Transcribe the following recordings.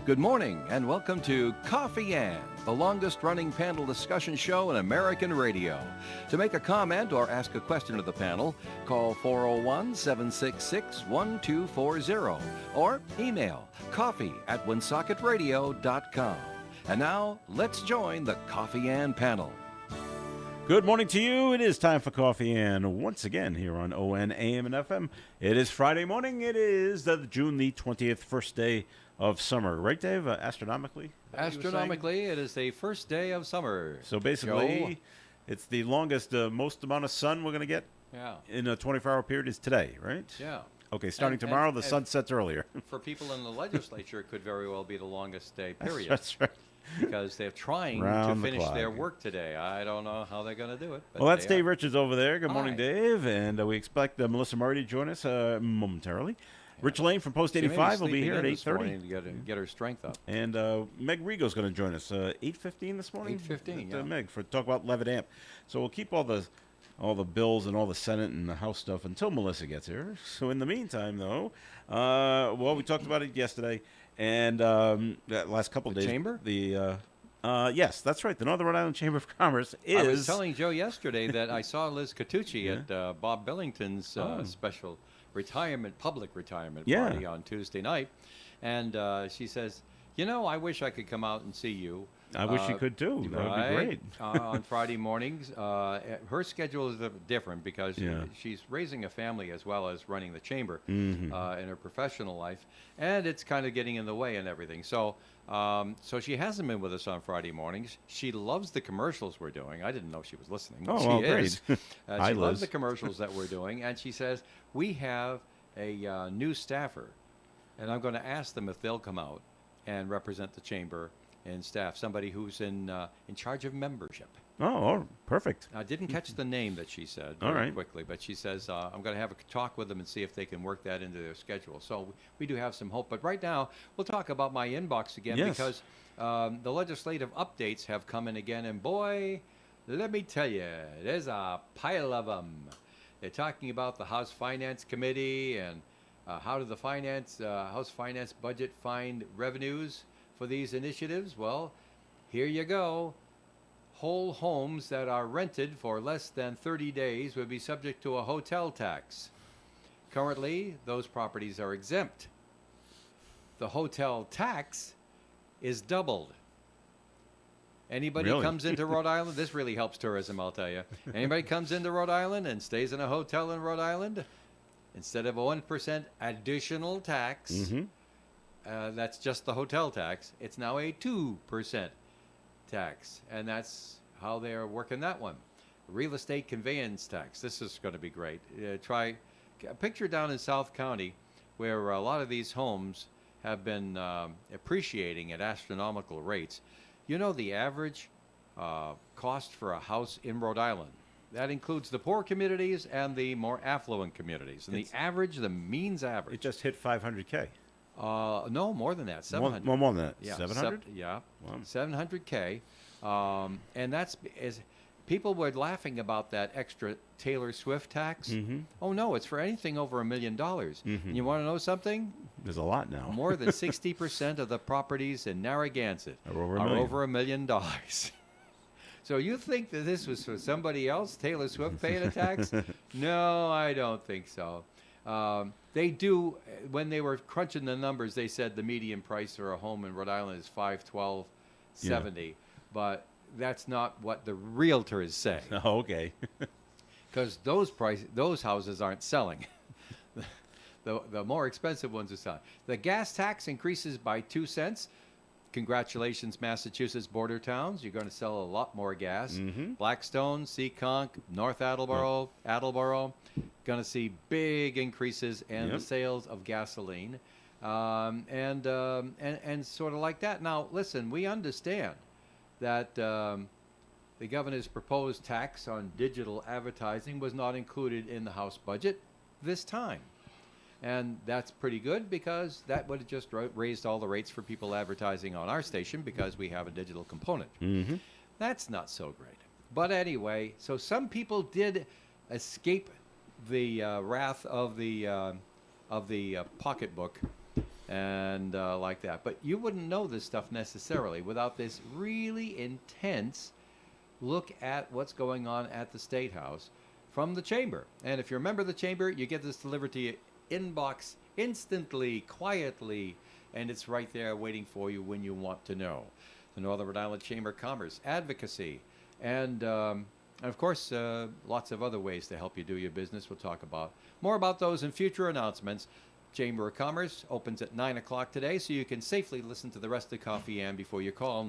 Good morning and welcome to Coffee Ann, the longest running panel discussion show in American radio. To make a comment or ask a question to the panel, call 401-766-1240 or email coffee@woonsockеtradio.com. And now, let's join the Coffee Ann panel. Good morning to you. It is time for Coffee Ann once again here on ON, AM, and FM. It is Friday morning. It is June the 20th, first day of summer. Right, Dave? Astronomically? Astronomically, it is the first day of summer. So basically, it's the longest, most amount of sun we're going to get in a 24-hour period is today, right? Yeah. Okay, starting tomorrow, the sun sets earlier. For people in the legislature, it could very well be the longest day period. That's right. Because they're trying to finish their work today. I don't know how they're going to do it. But well, that's Dave Richards over there. Good morning, Hi. Dave. And we expect Melissa Murray to join us momentarily. Rich Lane from Post 85 will be here at 8:30 to get her strength up. And Meg Rigo's going to join us 8:15 this morning. 8:15, yeah. Meg, for talk about Levitt Amp. So we'll keep all the bills and all the Senate and the House stuff until Melissa gets here. So in the meantime, though, we talked about it yesterday, and that last couple of days. Chamber? Yes, that's right. The Northern Rhode Island Chamber of Commerce is. I was telling Joe yesterday that I saw Liz Catucci at Bob Billington's special public retirement party on Tuesday night, and she says, I wish I could come out and see you. I wish you could too. That would be great. On Friday mornings. Her schedule is different because she's raising a family as well as running the chamber in her professional life, and it's kind of getting in the way and everything. So she hasn't been with us on Friday mornings. She loves the commercials we're doing. I didn't know she was listening. Oh, she well, is. great. She loves the commercials that we're doing, and she says, we have a new staffer, and I'm going to ask them if they'll come out and represent the chamber and staff, somebody who's in charge of membership. Oh, perfect. I didn't catch the name that she said quickly, but she says, I'm going to have a talk with them and see if they can work that into their schedule. So we do have some hope. But right now, we'll talk about my inbox again because the legislative updates have come in again. And boy, let me tell you, there's a pile of them. They're talking about the House Finance Committee and how did the House Finance budget find revenues for these initiatives. Well, here you go. Whole homes that are rented for less than 30 days would be subject to a hotel tax. Currently, those properties are exempt. The hotel tax is doubled. Anybody comes into Rhode Island, this really helps tourism, I'll tell you. Anybody comes into Rhode Island and stays in a hotel in Rhode Island, instead of a 1% additional tax, that's just the hotel tax, it's now a 2% tax. And that's how they're working that one. Real estate conveyance tax. This is going to be great. Try a picture down in South County where a lot of these homes have been appreciating at astronomical rates. You know the average cost for a house in Rhode Island. That includes the poor communities and the more affluent communities. And the means average. It just hit $500K. No, more than that. 700. More than that. Yeah, 700? Yeah. Wow. 700K. And that's people were laughing about that extra Taylor Swift tax. Oh no, it's for anything over $1 million. And you want to know something? There's a lot now. More than 60% of the properties in Narragansett are over $1 million. So you think that this was for somebody else, Taylor Swift paying a tax? No, I don't think so. They do, when they were crunching the numbers, they said the median price for a home in Rhode Island is $512.70, but that's not what the realtors say. Oh, okay. Because those houses aren't selling. The more expensive ones are selling. The gas tax increases by 2 cents. Congratulations, Massachusetts border towns. You're going to sell a lot more gas. Blackstone, Seekonk, North Attleboro, going to see big increases in the sales of gasoline, and sort of like that. Now, listen, we understand that the governor's proposed tax on digital advertising was not included in the House budget this time. And that's pretty good because that would have just raised all the rates for people advertising on our station because we have a digital component. That's not so great. But anyway, so some people did escape the wrath of the pocketbook and like that. But you wouldn't know this stuff necessarily without this really intense look at what's going on at the State House from the chamber. And if you're a member of the chamber, you get this delivered to your inbox instantly, quietly, and it's right there waiting for you when you want to know. The Northern Rhode Island Chamber of Commerce, advocacy, and of course, lots of other ways to help you do your business. We'll talk about more about those in future announcements. Chamber of Commerce opens at 9 o'clock today, so you can safely listen to the rest of Coffee and before you call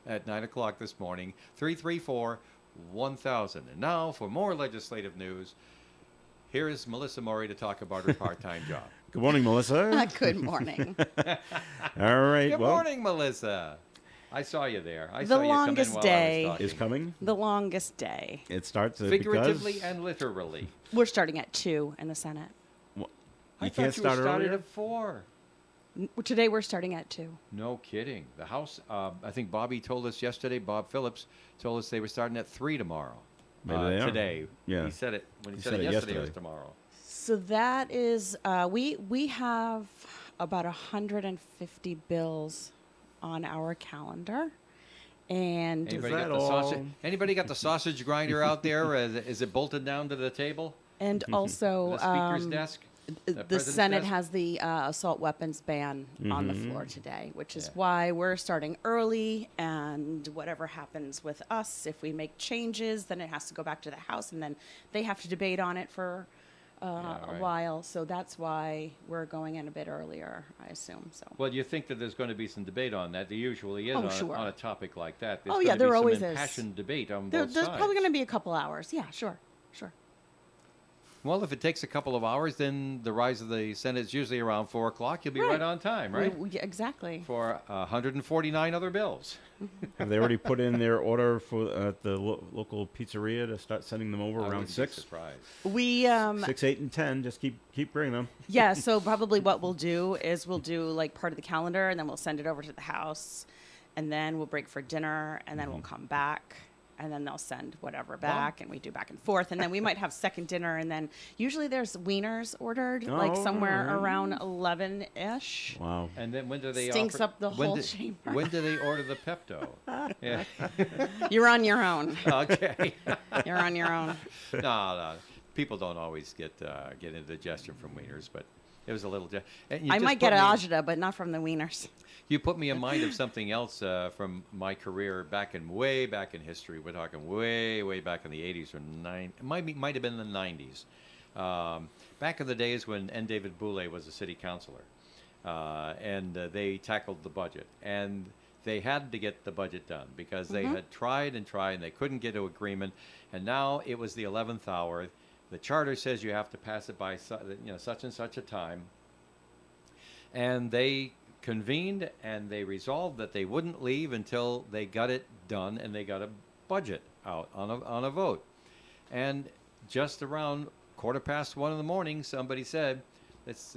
at 9 o'clock this morning, 334-1000. And now, for more legislative news, here is Melissa Murray to talk about her part-time job. Good morning, Melissa. Good morning. All right. Good morning, Melissa. I saw you there. I The saw you come in longest while day. I was talking. Is coming. The longest day. It starts Figuratively because and literally. We're starting at 2 in the Senate. I you thought can't you start started earlier. at 4. Today we're starting at 2. No kidding. The House, I think Bobby told us yesterday, Bob Phillips told us they were starting at 3 tomorrow. Maybe they are. Today. Yeah. He said it when he He said said it it yesterday. It was yesterday. tomorrow. So that is, we have about 150 bills on our calendar. And Anybody that got, the sausage, all? anybody got the sausage grinder out there? Is it bolted down to the table? and also The speaker's desk? the President's Senate desk? has the assault weapons ban on the floor today, which is Yeah. why we're starting early. And whatever happens with us, if we make changes, then it has to go back to the House, and then they have to debate on it for Yeah, a right. while. So that's why we're going in a bit earlier, I assume. So. Well, you think that there's going to be some debate on that. There usually is Oh, sure. on a topic like that. There's Oh, going yeah, to there be always some is. impassioned debate on There's both sides. probably going to be a couple hours. Yeah, sure. Well, if it takes a couple of hours, then the rise of the Senate is usually around 4 o'clock. You'll be right on time, right? Yeah, exactly. For 149 other bills. Have they already put in their order for the local pizzeria to start sending them over I around wouldn't be 6? surprised. We 6, 8, and 10. Just keep bringing them. Yeah, so probably what we'll do is we'll do like part of the calendar, and then we'll send it over to the House, and then we'll break for dinner, and then we'll come back, and then they'll send whatever back, and we do back and forth, and then we might have second dinner, and then usually there's wieners ordered, like Oh, somewhere alright. around 11-ish. Wow. And then when do they Stinks offer, up the when whole do- chamber. When do they order the Pepto? Yeah. You're on your own. Okay. You're on your own. No. People don't always get indigestion from wieners, but it was a little. And you I just might get put me- agita, but not from the wieners. You put me in mind of something else from my career way back in history. We're talking way back in the 80s or 90s. It might have been the 90s. Back in the days when N. David Boulay was a city councilor, and they tackled the budget, and they had to get the budget done because they had tried and they couldn't get to agreement, and now it was the 11th hour. The charter says you have to pass it by such and such a time, and they convened and they resolved that they wouldn't leave until they got it done and they got a budget out on a vote. And just around 1:15 in the morning, somebody said, "It's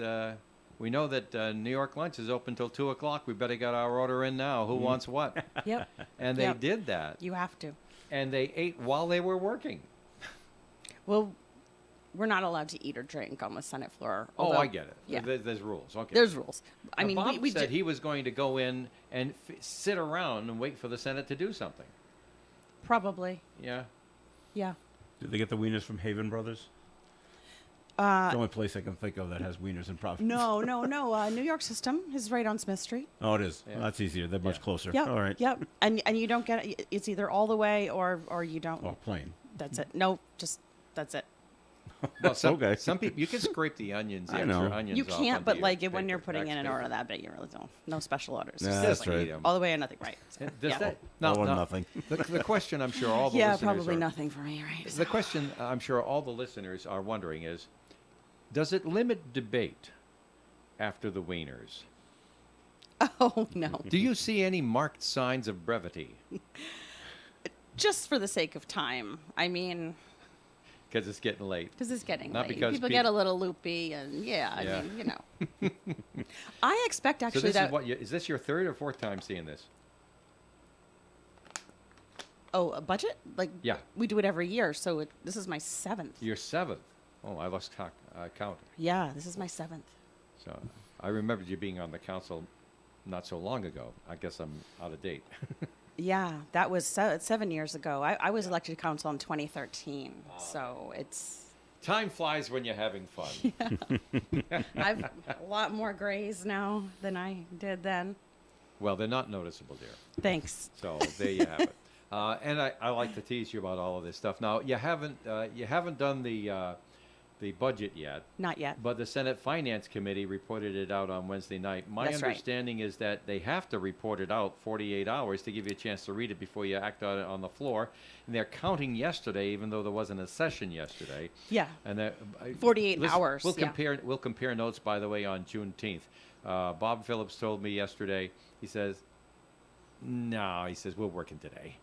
we know that New York lunch is open till 2 o'clock. We better get our order in now. Who wants what?" Yep. And they Yep. did that, You have to. and they ate while they were working. Well, we're not allowed to eat or drink on the Senate floor. Oh, although- I get it. Yeah. There's rules. Okay. There's rules. I Now, mean, Bob we said did, he was going to go in and sit around and wait for the Senate to do something. probably. Yeah. Yeah. Did they get the wieners from Haven Brothers? It's the only place I can think of that has wieners in Providence. No. New York System is right on Smith Street. Oh, it is. Yeah. Well, that's easier. They're much Yeah. closer. Yep. All right. Yep. And you don't get it. It's either all the way or you don't. Oh, plain. That's it. No, just that's it. Well, some Okay. some people you can scrape the onions. The I extra know. onions You off can't, onto but your like when you're paper, putting in wax an paper. order that big, you really don't. No special orders. Nah, Just that's like right. eat 'em. all the way or nothing. Right. So, Does yeah. that now, All or now, nothing. The question I'm sure all the Yeah, listeners probably are, nothing for me, right? The question I'm sure all the listeners are wondering is, does it limit debate after the wieners? Oh no. Do you see any marked signs of brevity? Just for the sake of time. I mean, Because it's getting late. because it's getting Not late. because People get a little loopy, and Yeah. I mean, you know. I expect So actually this that. is what is this your third or fourth time seeing this? Oh, a budget? Like, Yeah. we do it every year, so this is my 7th. Your seventh. Oh, I lost count. Yeah, this is my 7th. So I remembered you being on the council not so long ago. I guess I'm out of date. Yeah, that was 7 years ago. I was elected to council in 2013, so it's. Time flies when you're having fun. I've a lot more grays now than I did then. Well, they're not noticeable, dear. Thanks. So there you have it. And I like to tease you about all of this stuff. Now, you haven't done the budget yet. Not yet. But the Senate Finance Committee reported it out on Wednesday night. My That's right. understanding is that they have to report it out 48 hours to give you a chance to read it before you act on it on the floor. And they're counting yesterday, even though there wasn't a session yesterday. Yeah. And 48 hours. We'll yeah. compare notes, by the way, on Juneteenth. Bob Phillips told me yesterday. He says, "No," he says, "we're working today.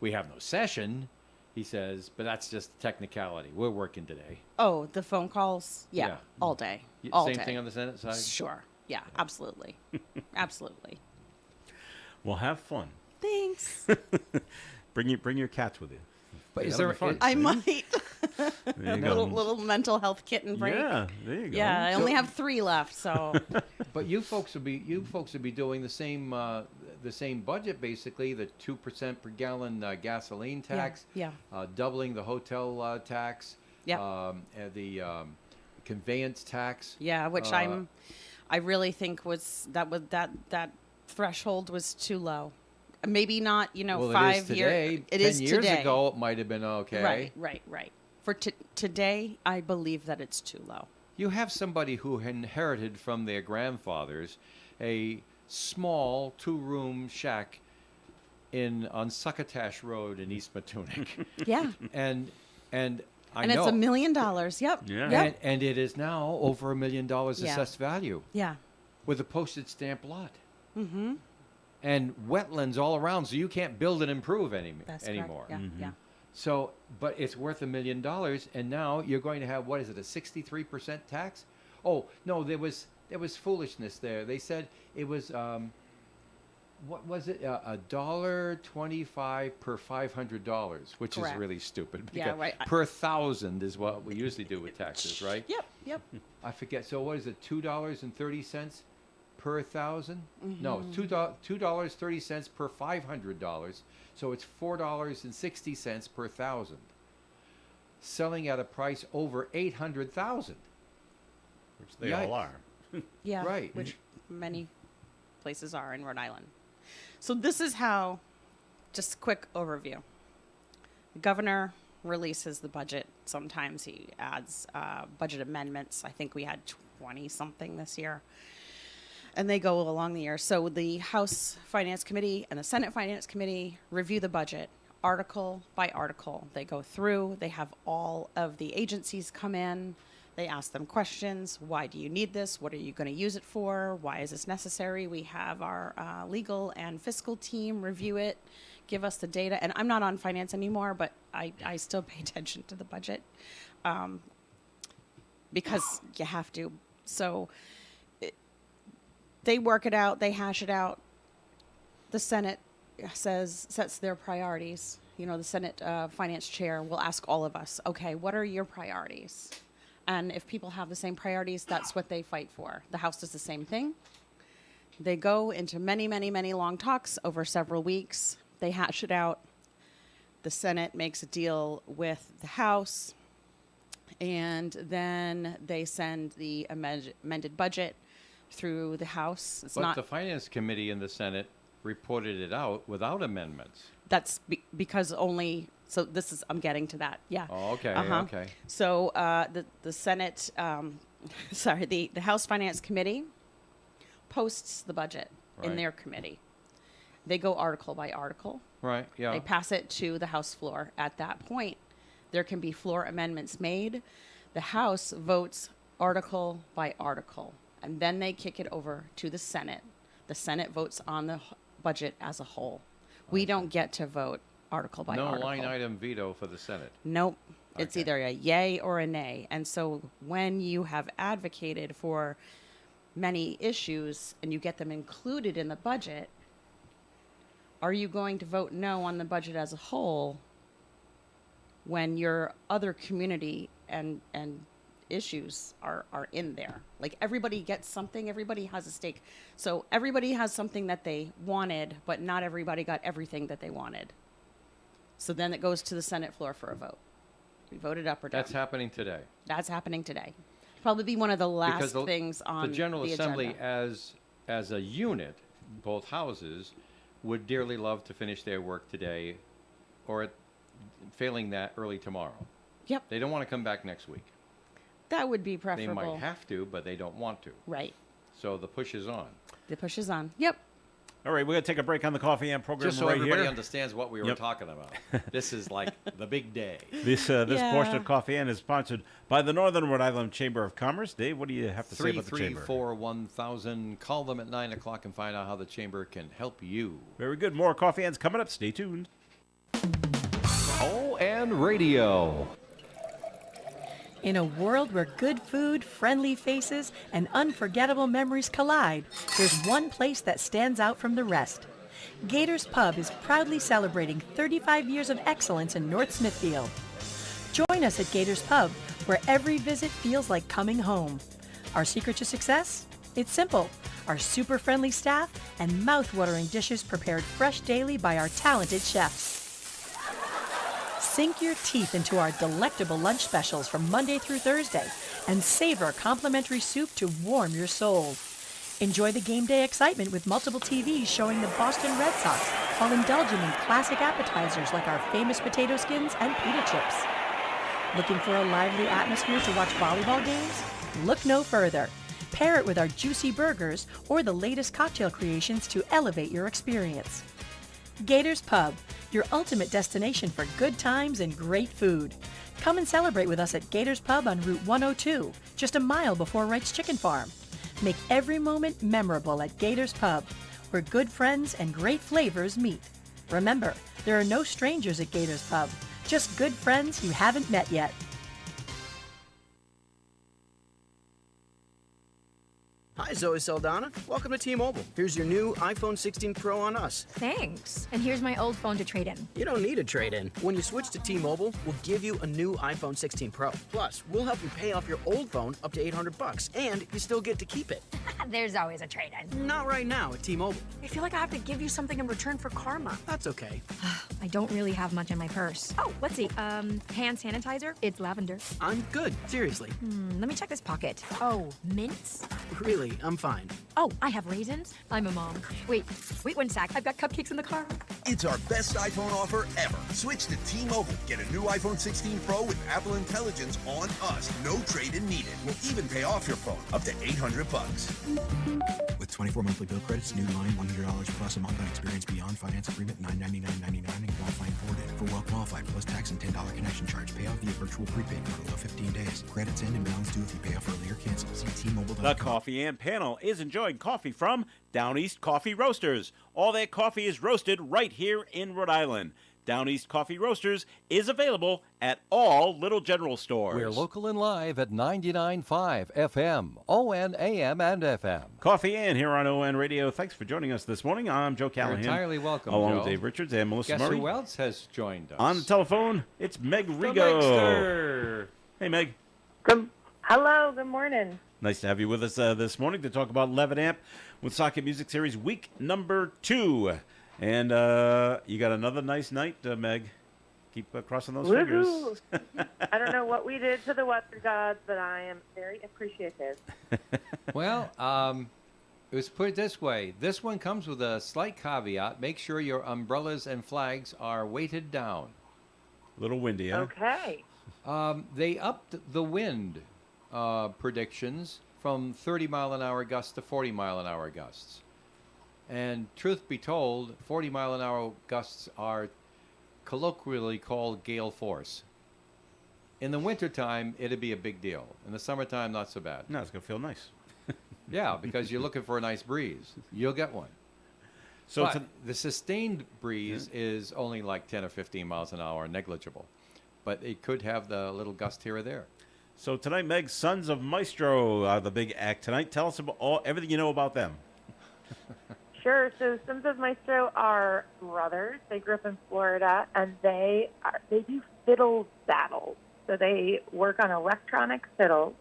We have no session." He says, "but that's just technicality. We're working today." Oh, the phone calls? Yeah, Yeah. all day. All Same day. thing on the Senate side? Sure. Yeah, absolutely. Absolutely. Well, have fun. Thanks. Bring your cats with you. But is That'll there be fun. I might. There you go. little mental health kitten break. Yeah, there you go. Yeah, I only have 3 left, so But you folks will be doing the same budget, basically, the 2% per gallon gasoline tax, yeah. doubling the hotel tax, Yep. and the conveyance tax. yeah, which I really think that threshold was too low. Maybe not, Well, 5 it is today. years. 10 is years today. ago, it might have been okay. Right. For today, I believe that it's too low. You have somebody who inherited from their grandfathers a small 2-room shack on Succotash Road in East Matunic. Yeah. and I And know. it's $1 million. Yep. Yeah. Yep. And it is now over $1 million Yeah. assessed value Yeah. with a postage stamp lot. Mm-hmm. And wetlands all around, so you can't build and improve That's anymore. correct. Yeah. Yeah. So, but it's worth $1 million, and now you're going to have, what is it, a 63% tax? Oh no, there was foolishness there. They said it was what was it, $1.25 per $500, which Correct. is really stupid. Yeah, because right. Per 1,000 is what we usually do with taxes, right? Yep. I forget. So what is it? $2.30 per 1,000? No, $2.30 per $500. So it's $4.60 per 1,000. Selling at a price over 800,000. Which they all are. Yeah. Right. Which many places are in Rhode Island. So this is how, just a quick overview. The governor releases the budget. Sometimes he adds budget amendments. I think we had 20-something this year. And they go along the year. So the House Finance Committee and the Senate Finance Committee review the budget article by article. They go through. They have all of the agencies come in. They ask them questions. Why do you need this? What are you going to use it for? Why is this necessary? We have our legal and fiscal team review it, give us the data. And I'm not on finance anymore, but I still pay attention to the budget because you have to. So they work it out. They hash it out. The Senate sets their priorities. The Senate finance chair will ask all of us, okay, what are your priorities? And if people have the same priorities, that's what they fight for. The House does the same thing. They go into many, many, many long talks over several weeks. They hash it out. The Senate makes a deal with the House, and then they send the amended budget through the House. But the Finance Committee in the Senate reported it out without amendments. That's because only. So I'm getting to that. Yeah. Oh, okay. Okay. So the Senate, the House Finance Committee posts the budget in Right. their committee. They go article by article. Right. Yeah. They pass it to the House floor. At that point, there can be floor amendments made. The House votes article by article, and then they kick it over to the Senate. The Senate votes on the budget as a whole. We don't get to vote article by article. No line item veto for the Senate. Nope. It's Okay. either a yay or a nay. And so when you have advocated for many issues and you get them included in the budget, are you going to vote no on the budget as a whole when your other community and issues are in there. Like, everybody gets something, everybody has a stake. So everybody has something that they wanted, but not everybody got everything that they wanted. So then it goes to the Senate floor for a vote. We voted up or down. That's happening today. That's happening today. Probably be one of the last things on the General Assembly agenda. as a unit, both houses, would dearly love to finish their work today, or failing that, early tomorrow. Yep. They don't want to come back next week. That would be They preferable. might have to, but they don't want to. Right. So the push is on. The push is on. Yep. All right, we're going to take a break on the Coffee and program Just so right everybody here. understands what we were talking about. This is like the big day. This portion of Coffee and is sponsored by the Northern Rhode Island Chamber of Commerce. Dave, what do you have to say about the Chamber? 334-1000. Call them at 9 o'clock and find out how the Chamber can help you. Very good. More Coffee Ends coming up. Stay tuned. ON Radio. In a world where good food, friendly faces, and unforgettable memories collide, there's one place that stands out from the rest. Gators Pub is proudly celebrating 35 years of excellence in North Smithfield. Join us at Gators Pub, where every visit feels like coming home. Our secret to success? It's simple. Our super friendly staff and mouth-watering dishes prepared fresh daily by our talented chefs. Sink your teeth into our delectable lunch specials from Monday through Thursday and savor complimentary soup to warm your soul. Enjoy the game day excitement with multiple TVs showing the Boston Red Sox while indulging in classic appetizers like our famous potato skins and pita chips. Looking for a lively atmosphere to watch volleyball games? Look no further. Pair it with our juicy burgers or the latest cocktail creations to elevate your experience. Gators Pub, your ultimate destination for good times and great food. Come and celebrate with us at Gators Pub on Route 102, just a mile before Wright's Chicken Farm. Make every moment memorable at Gators Pub, where good friends and great flavors meet. Remember, there are no strangers at Gators Pub, just good friends you haven't met yet. Hi, Zoe Saldana. Welcome to T-Mobile. Here's your new iPhone 16 Pro on us. Thanks. And here's my old phone to trade in. You don't need a trade-in. When you switch to T-Mobile, we'll give you a new iPhone 16 Pro. Plus, we'll help you pay off your old phone up to $800, and you still get to keep it. There's always a trade-in. Not right now at T-Mobile. I feel like I have to give you something in return for karma. That's okay. I don't really have much in my purse. Oh, let's see. Hand sanitizer. It's lavender. I'm good. Seriously. Let me check this pocket. Oh, mints? Really, I'm fine. Oh, I have raisins. I'm a mom. Wait one sec. I've got cupcakes in the car. It's our best iPhone offer ever. Switch to T-Mobile. Get a new iPhone 16 Pro with Apple Intelligence on us. No trade-in needed. We'll even pay off your phone up to $800. With 24 monthly bill credits, new line, $100 plus a month on experience beyond finance agreement, $999.99 and qualifying forwarded. For well qualified plus tax and $10 connection charge. Pay off via virtual prepaid model of 15 days. Credits end and balance due if you pay off early or cancel. See T-Mobile.com. The Coffee and Panel is enjoying coffee from Down East Coffee Roasters. All their coffee is roasted right here in Rhode Island. Down East Coffee Roasters is available at all Little General stores. We're local and live at 99.5 FM, ON, AM, and FM. Coffee and here on ON Radio. Thanks for joining us this morning. I'm Joe Callahan. You're entirely welcome, along Joe. with Dave Richards and Melissa Guess Murray. who else has joined us? On the telephone, it's Meg The Rigo. Megster. Hey, Meg. Hello, good morning. Nice to have you with us this morning to talk about Levitt Amp with Socket Music Series week number 2. And you got another nice night, Meg. Keep crossing those fingers. I don't know what we did to the weather gods, but I am very appreciative. Well, let's put it this way. This one comes with a slight caveat. Make sure your umbrellas and flags are weighted down. A little windy, huh? Okay. They upped the wind predictions from 30-mile-an-hour gusts to 40-mile-an-hour gusts. And truth be told, 40-mile-an-hour gusts are colloquially called gale force. In the wintertime, it'd be a big deal. In the summertime, not so bad. No, it's going to feel nice. Yeah, because you're looking for a nice breeze. You'll get one. So But the sustained breeze is only like 10 or 15 miles an hour, negligible. But it could have the little gust here or there. So tonight, Meg, Sons of Maestro are the big act tonight. Tell us about everything you know about them. Sure. So Sons of Maestro are brothers. They grew up in Florida, and they do fiddle battles. So they work on electronic fiddles,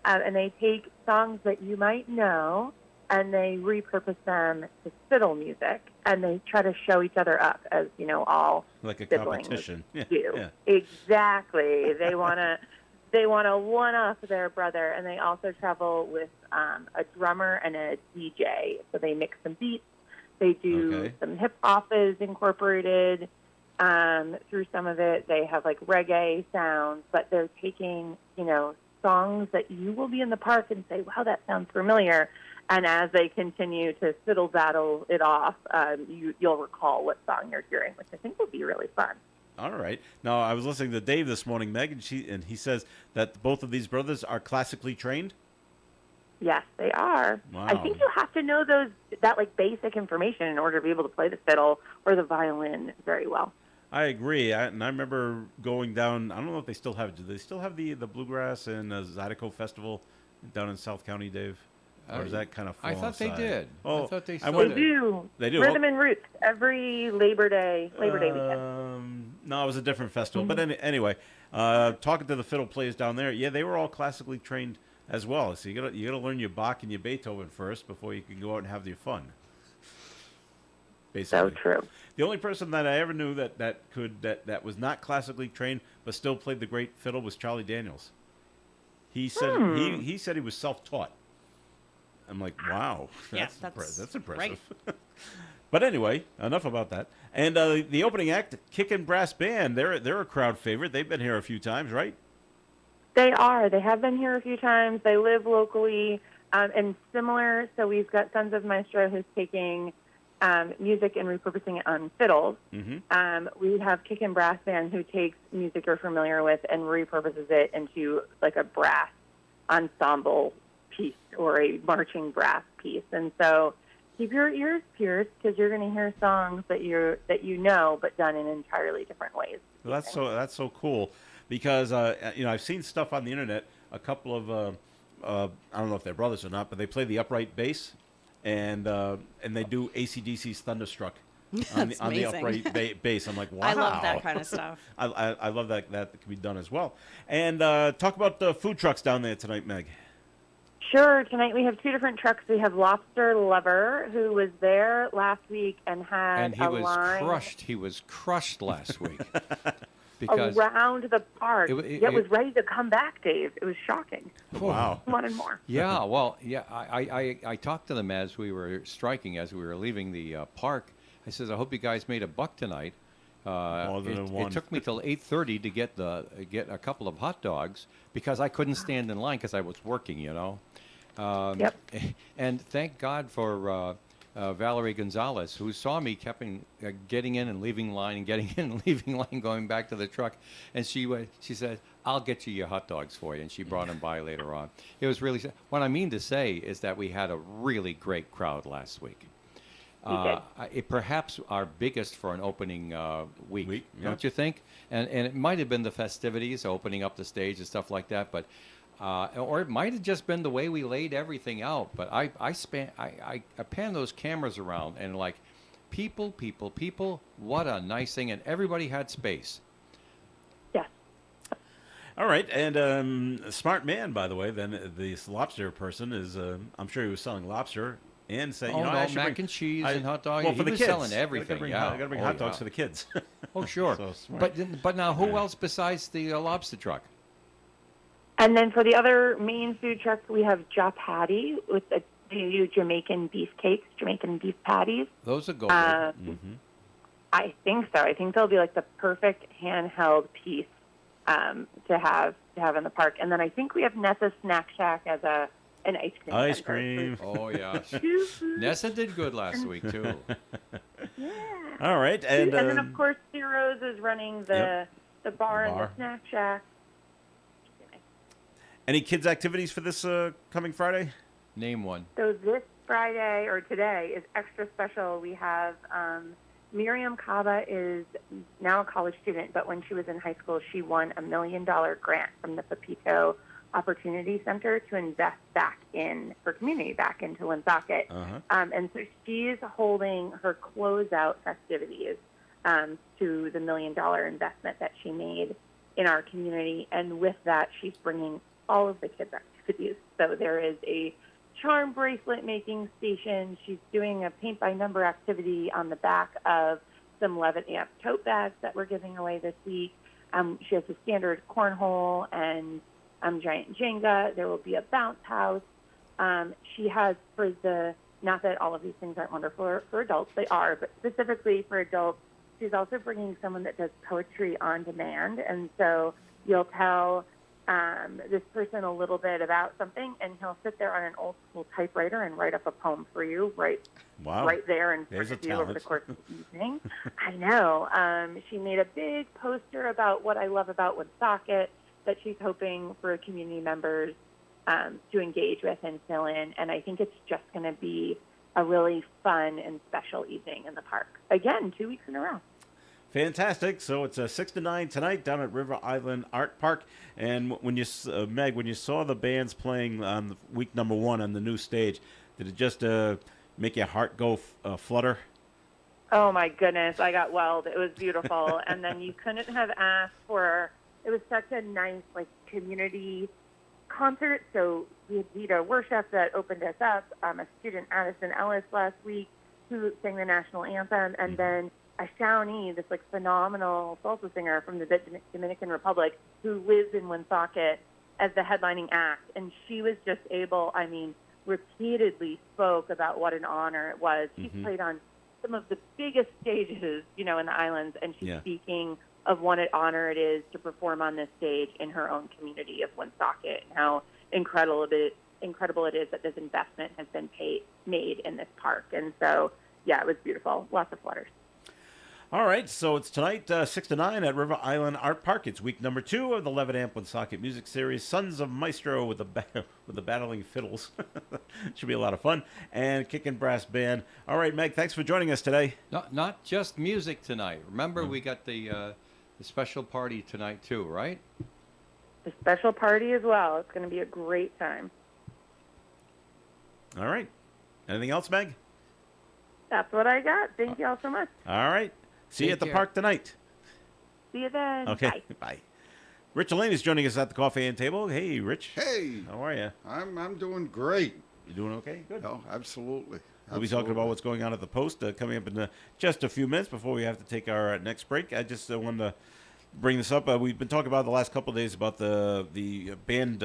and they take songs that you might know, and they repurpose them to fiddle music, and they try to show each other up as, all like a siblings competition. do. Yeah. Exactly. They want to one-up their brother, and they also travel with a drummer and a DJ. So they mix some beats. They do some hip-hop is incorporated through some of it. They have, like, reggae sounds, but they're taking, songs that you will be in the park and say, wow, that sounds familiar. And as they continue to fiddle battle it off, you'll recall what song you're hearing, which I think will be really fun. All right. Now, I was listening to Dave this morning, Meg, and he says that both of these brothers are classically trained. Yes, they are. Wow. I think you have to know that basic information in order to be able to play the fiddle or the violin very well. I agree. And I remember going down, I don't know if they still have it. Do they still have the Bluegrass and Zydeco Festival down in South County, Dave? Or is that kind of I thought they did. Oh, I thought they They do. They do. Rhythm and Roots every Labor Day weekend. No, it was a different festival. But anyway, talking to the fiddle players down there, yeah, they were all classically trained as well. So you gotta learn your Bach and your Beethoven first before you can go out and have your fun. Basically. So true. The only person that I ever knew that was not classically trained but still played the great fiddle was Charlie Daniels. He said he said he was self-taught. I'm like, wow, that's impressive. Right. But anyway, enough about that. And the opening act, Kickin' Brass Band, they're a crowd favorite. They've been here a few times, right? They are. They have been here a few times. They live locally and similar. So we've got Sons of Maestro who's taking music and repurposing it on fiddles. Mm-hmm. We have Kickin' Brass Band who takes music you're familiar with and repurposes it into like a brass ensemble piece or a marching brass piece. And so keep your ears pierced because you're going to hear songs that you know, but done in entirely different ways. Well, that's so cool because I've seen stuff on the internet. A couple of I don't know if they're brothers or not, but they play the upright bass, and they do AC/DC's Thunderstruck on the upright bass. I'm like, wow! I love that kind of stuff. I love that can be done as well. And talk about the food trucks down there tonight, Meg. Sure. Tonight we have two different trucks. We have Lobster Lover, who was there last week and had he was crushed last week. Because around the park. It was ready to come back, Dave. It was shocking. Wow. Wanted more. Yeah, well, yeah. I talked to them as we were striking, as we were leaving the park. I says, I hope you guys made a buck tonight. It took me till 8:30 to get a couple of hot dogs because I couldn't stand in line because I was working, Yep. And thank God for Valerie Gonzalez, who saw me getting in and leaving line and getting in and leaving line, going back to the truck, and she said, "I'll get you your hot dogs for you," and she brought them by later on. It was really what I mean to say is that we had a really great crowd last week. Perhaps our biggest for an opening week, don't you think? And it might have been the festivities, opening up the stage and stuff like that, but or it might have just been the way we laid everything out. But I pan those cameras around and like, people, what a nice thing, and everybody had space. Yes. All right, and smart man, by the way. Then this lobster person is, I'm sure he was selling lobster. And say, mac and cheese and hot dogs. Well, for he the was kids. Selling everything. I got to bring hot dogs for the kids. Oh, sure. So but now, who else besides the lobster truck? And then for the other main food trucks, we have Ja Patty with the Jamaican beef cakes, Jamaican beef patties. Those are good. Mm-hmm. I think so. I think they'll be like the perfect handheld piece to have in the park. And then I think we have Nessa Snack Shack as an ice cream. Ice cream. Oh, yeah. Nessa did good last week, too. Yeah. All right. And then, of course, Ciro's is running the bar and the snack shack. Any kids' activities for this coming Friday? Name one. So this Friday, or today, is extra special. We have Miriam Kaba is now a college student, but when she was in high school, she won $1 million grant from the Pepito Opportunity Center to invest back in her community, back into Woonsocket. And so she's holding her closeout festivities to the $1 million investment that she made in our community. And with that, she's bringing all of the kids' activities. So there is a charm bracelet making station. She's doing a paint by number activity on the back of some Levitt Amp tote bags that we're giving away this week. She has a standard cornhole and giant Jenga. There will be a bounce house. She has, not that all of these things aren't wonderful for adults, they are, but specifically for adults, she's also bringing someone that does poetry on demand. And so you'll tell this person a little bit about something, and he'll sit there on an old school typewriter and write up a poem for you right there in front of you over the course of the evening. I know. She made a big poster about what I love about Woonsocket that she's hoping for community members to engage with and fill in. And I think it's just going to be a really fun and special evening in the park. Again, 2 weeks in a row. Fantastic. So it's 6 to 9 tonight down at River Island Art Park. And when you, Meg, when you saw the bands playing on week number 1 on the new stage, did it just make your heart go flutter? Oh, my goodness. I got welled. It was beautiful. And then you couldn't have asked for, it was such a nice, community concert. So we had Vita Worship that opened us up, a student, Addison Ellis, last week, who sang the national anthem, and then a Shawnee, this phenomenal salsa singer from the Dominican Republic, who lives in Woonsocket, as the headlining act. And she was just able, repeatedly spoke about what an honor it was. She's played on some of the biggest stages, in the islands, and she's speaking of what an honor it is to perform on this stage in her own community of Woonsocket, and how incredible it is that this investment has been made in this park. And so, yeah, it was beautiful. Lots of flutters. All right, so it's tonight, 6 to 9 at River Island Art Park. It's week number 2 of the Levitt Amp Woonsocket Music Series, Sons of Maestro with the battling fiddles. Should be a lot of fun. And Kickin' Brass Band. All right, Meg, thanks for joining us today. Not just music tonight. Remember, we got the special party tonight too, right? The special party as well. It's going to be a great time. All right. Anything else, Meg? That's what I got. Thank you all so much. All right. See you at the park tonight. See you then. Okay. Bye. Rich Elaine is joining us at the coffee and table. Hey, Rich. Hey. How are you? I'm doing great. You doing okay? Good. Oh, absolutely. We'll be talking about what's going on at the Post coming up in just a few minutes before we have to take our next break. I just wanted to bring this up. We've been talking about the last couple of days about the band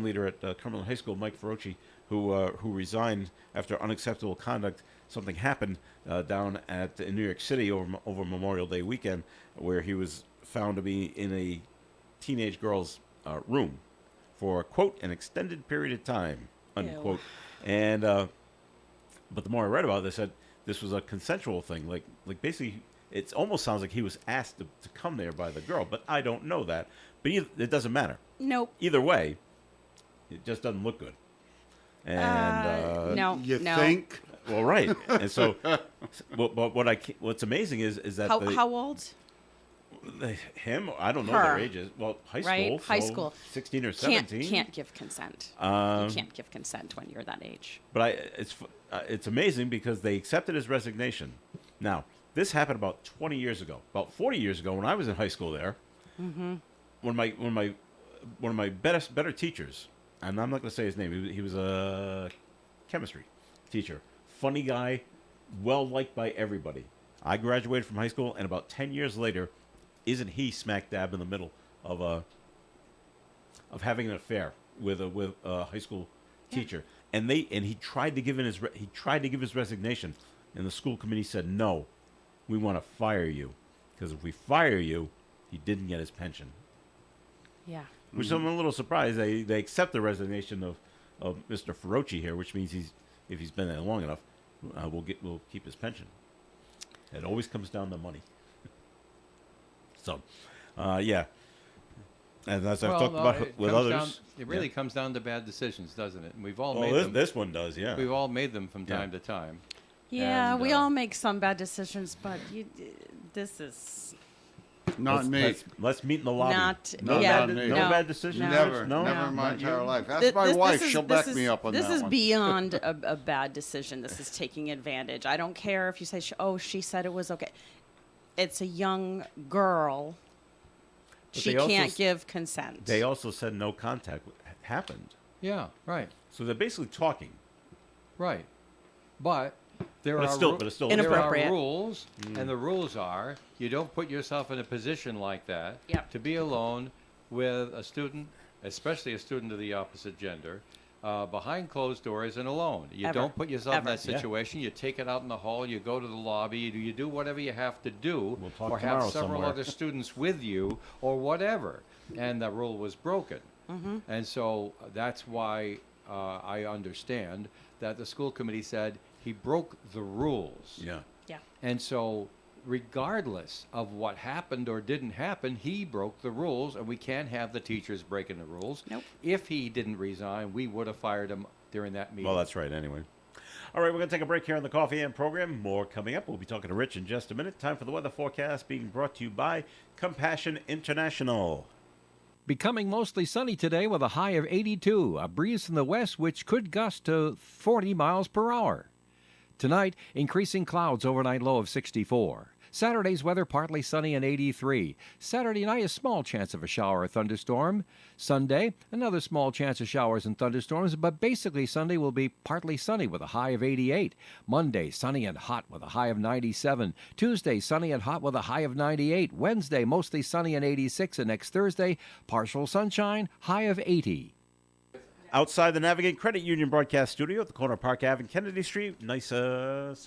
leader at Cumberland High School, Mike Ferrocci, who resigned after unacceptable conduct. Something happened down in New York City over Memorial Day weekend, where he was found to be in a teenage girl's room for, quote, an extended period of time, unquote. Ew. And but the more I read about this, this was a consensual thing. Like basically, it almost sounds like he was asked to come there by the girl, but I don't know that. But it doesn't matter. Nope. Either way, it just doesn't look good. And no, you think? Well, right. And so, but what's amazing is that how old? Him? I don't know their ages. Well, high school. Right? High school. 16 or 17. Can't give consent. You can't give consent when you're that age. But it's amazing because they accepted his resignation. Now, this happened about 20 years ago, about 40 years ago when I was in high school there. Mm-hmm. One of my better teachers, and I'm not going to say his name. He was a chemistry teacher. Funny guy, well liked by everybody. I graduated from high school, and about 10 years later, isn't he smack dab in the middle of having an affair with a high school teacher? And he tried to give his resignation, and the school committee said no, we want to fire you, because if we fire you, he didn't get his pension. Yeah. Which I'm a little surprised they accept the resignation of Mr. Ferrocci here, which means if he's been there long enough, we'll keep his pension. It always comes down to money. So, yeah. And as I've talked about with others, it really comes down to bad decisions, doesn't it? And we've all made them. This one does, yeah. We've all made them from time to time. Yeah, and, we all make some bad decisions, but this is not me. Let's meet in the lobby. No bad decisions. Never in my entire life. Ask my wife; she'll back me up on that one. This is beyond a bad decision. This is taking advantage. I don't care if you say, "Oh, she said it was okay." It's a young girl she can't give consent. They also said no contact happened. Yeah, right. So they're basically talking. Right. But there But are it's still- but it's still there are inappropriate. rules, and the rules are you don't put yourself in a position like that to be alone with a student, especially a student of the opposite gender, behind closed doors and alone. You Ever. don't put yourself in Ever. that situation. You take it out in the hall. You go to the lobby. You do whatever you have to do, We'll talk or tomorrow have several somewhere. other students with you, or whatever. And the rule was broken. And so that's why I understand that the school committee said he broke the rules. Yeah. Yeah. And so regardless of what happened or didn't happen, he broke the rules, and we can't have the teachers breaking the rules. Nope. If he didn't resign, we would have fired him during that meeting. Well, that's right, anyway. All right, we're going to take a break here on the Coffee and program. More coming up. We'll be talking to Rich in just a minute. Time for the weather forecast being brought to you by Compassion International. Becoming mostly sunny today with a high of 82, a breeze from the west which could gust to 40 miles per hour. Tonight, increasing clouds, overnight low of 64. Saturday's weather partly sunny and 83. Saturday night, a small chance of a shower or thunderstorm. Sunday, another small chance of showers and thunderstorms, but basically Sunday will be partly sunny with a high of 88. Monday, sunny and hot with a high of 97. Tuesday, sunny and hot with a high of 98. Wednesday, mostly sunny and 86. And next Thursday, partial sunshine, high of 80. Outside the Navigate Credit Union broadcast studio at the corner of Park Ave and Kennedy Street, nice,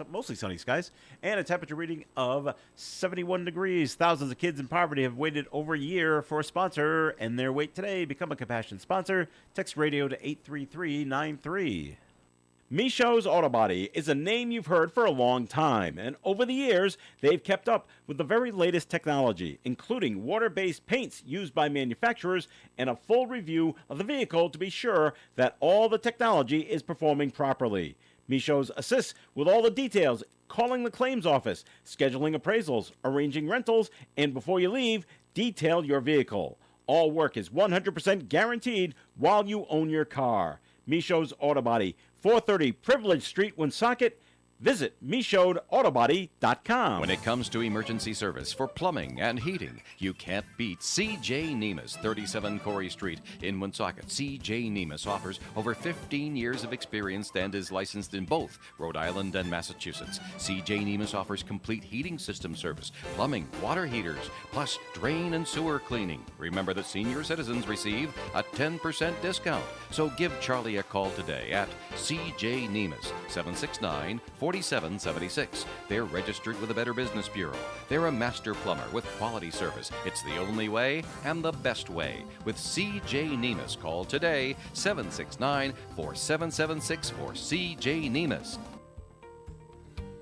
mostly sunny skies, and a temperature reading of 71 degrees. Thousands of kids in poverty have waited over a year for a sponsor, and their wait today. Become a Compassion sponsor. Text radio to 83393. Michaud's Auto Body is a name you've heard for a long time, and over the years, they've kept up with the very latest technology, including water-based paints used by manufacturers and a full review of the vehicle to be sure that all the technology is performing properly. Michaud's assists with all the details, calling the claims office, scheduling appraisals, arranging rentals, and before you leave, detail your vehicle. All work is 100% guaranteed while you own your car. Michaud's Auto Body, 430 Privilege Street, Woonsocket. Visit MichaudAutobody.com. When it comes to emergency service for plumbing and heating, you can't beat C.J. Nemus, 37 Corey Street in Woonsocket. C.J. Nemus offers over 15 years of experience and is licensed in both Rhode Island and Massachusetts. C.J. Nemus offers complete heating system service, plumbing, water heaters, plus drain and sewer cleaning. Remember that senior citizens receive a 10% discount. So give Charlie a call today at C.J. Nemus, 769-4776. They're registered with the Better Business Bureau. They're a master plumber with quality service. It's the only way and the best way. With C.J. Nemus, call today, 769-4776 for C.J. Nemus.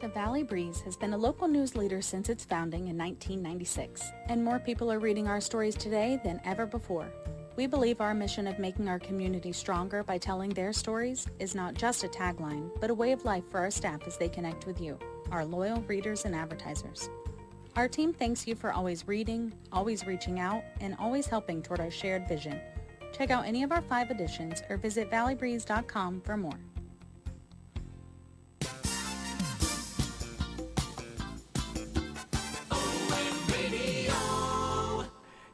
The Valley Breeze has been a local news leader since its founding in 1996, and more people are reading our stories today than ever before. We believe our mission of making our community stronger by telling their stories is not just a tagline, but a way of life for our staff as they connect with you, our loyal readers and advertisers. Our team thanks you for always reading, always reaching out, and always helping toward our shared vision. Check out any of our 5 editions or visit valleybreeze.com for more.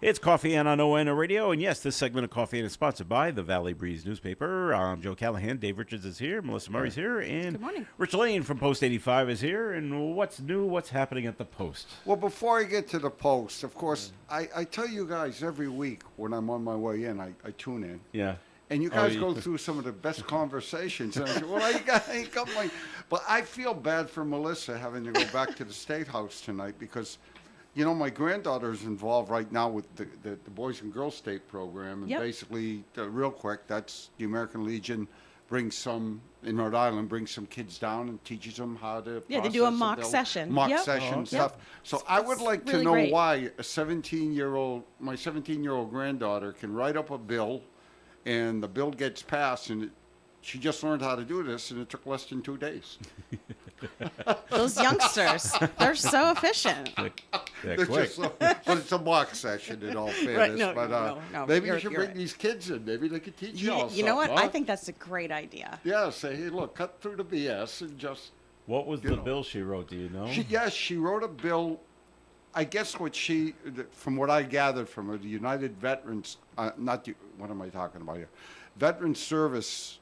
It's Coffee and on ON Radio, and yes, this segment of Coffee and is sponsored by the Valley Breeze newspaper. I'm Joe Callahan. Dave Richards is here. Melissa Murray's here. And Good morning. Rich Lane from Post 85 is here. And what's new? What's happening at the Post? Well, before I get to the Post, of course, I tell you guys every week when I'm on my way in, I tune in. Yeah. And you guys go through some of the best conversations. And I say, well, I ain't got my... But I feel bad for Melissa having to go back to the State House tonight because... You know, my granddaughter's involved right now with the Boys and Girls State program. And basically, real quick, that's the American Legion brings some, in Rhode Island, brings some kids down and teaches them how to they do a mock session. Mock session stuff. So I would like to know why a 17-year-old, my 17-year-old granddaughter can write up a bill and the bill gets passed and she just learned how to do this, and it took less than 2 days. Those youngsters, they're so efficient. They're just but it's a mock session in all fairness. No, maybe you should bring these kids in. Maybe they could teach you all You know what? Huh? I think that's a great idea. Yeah, say, hey, look, cut through the BS and just... What was the bill she wrote, do you know? She wrote a bill I guess from what I gathered from her, the United Veterans, what am I talking about here? Veteran service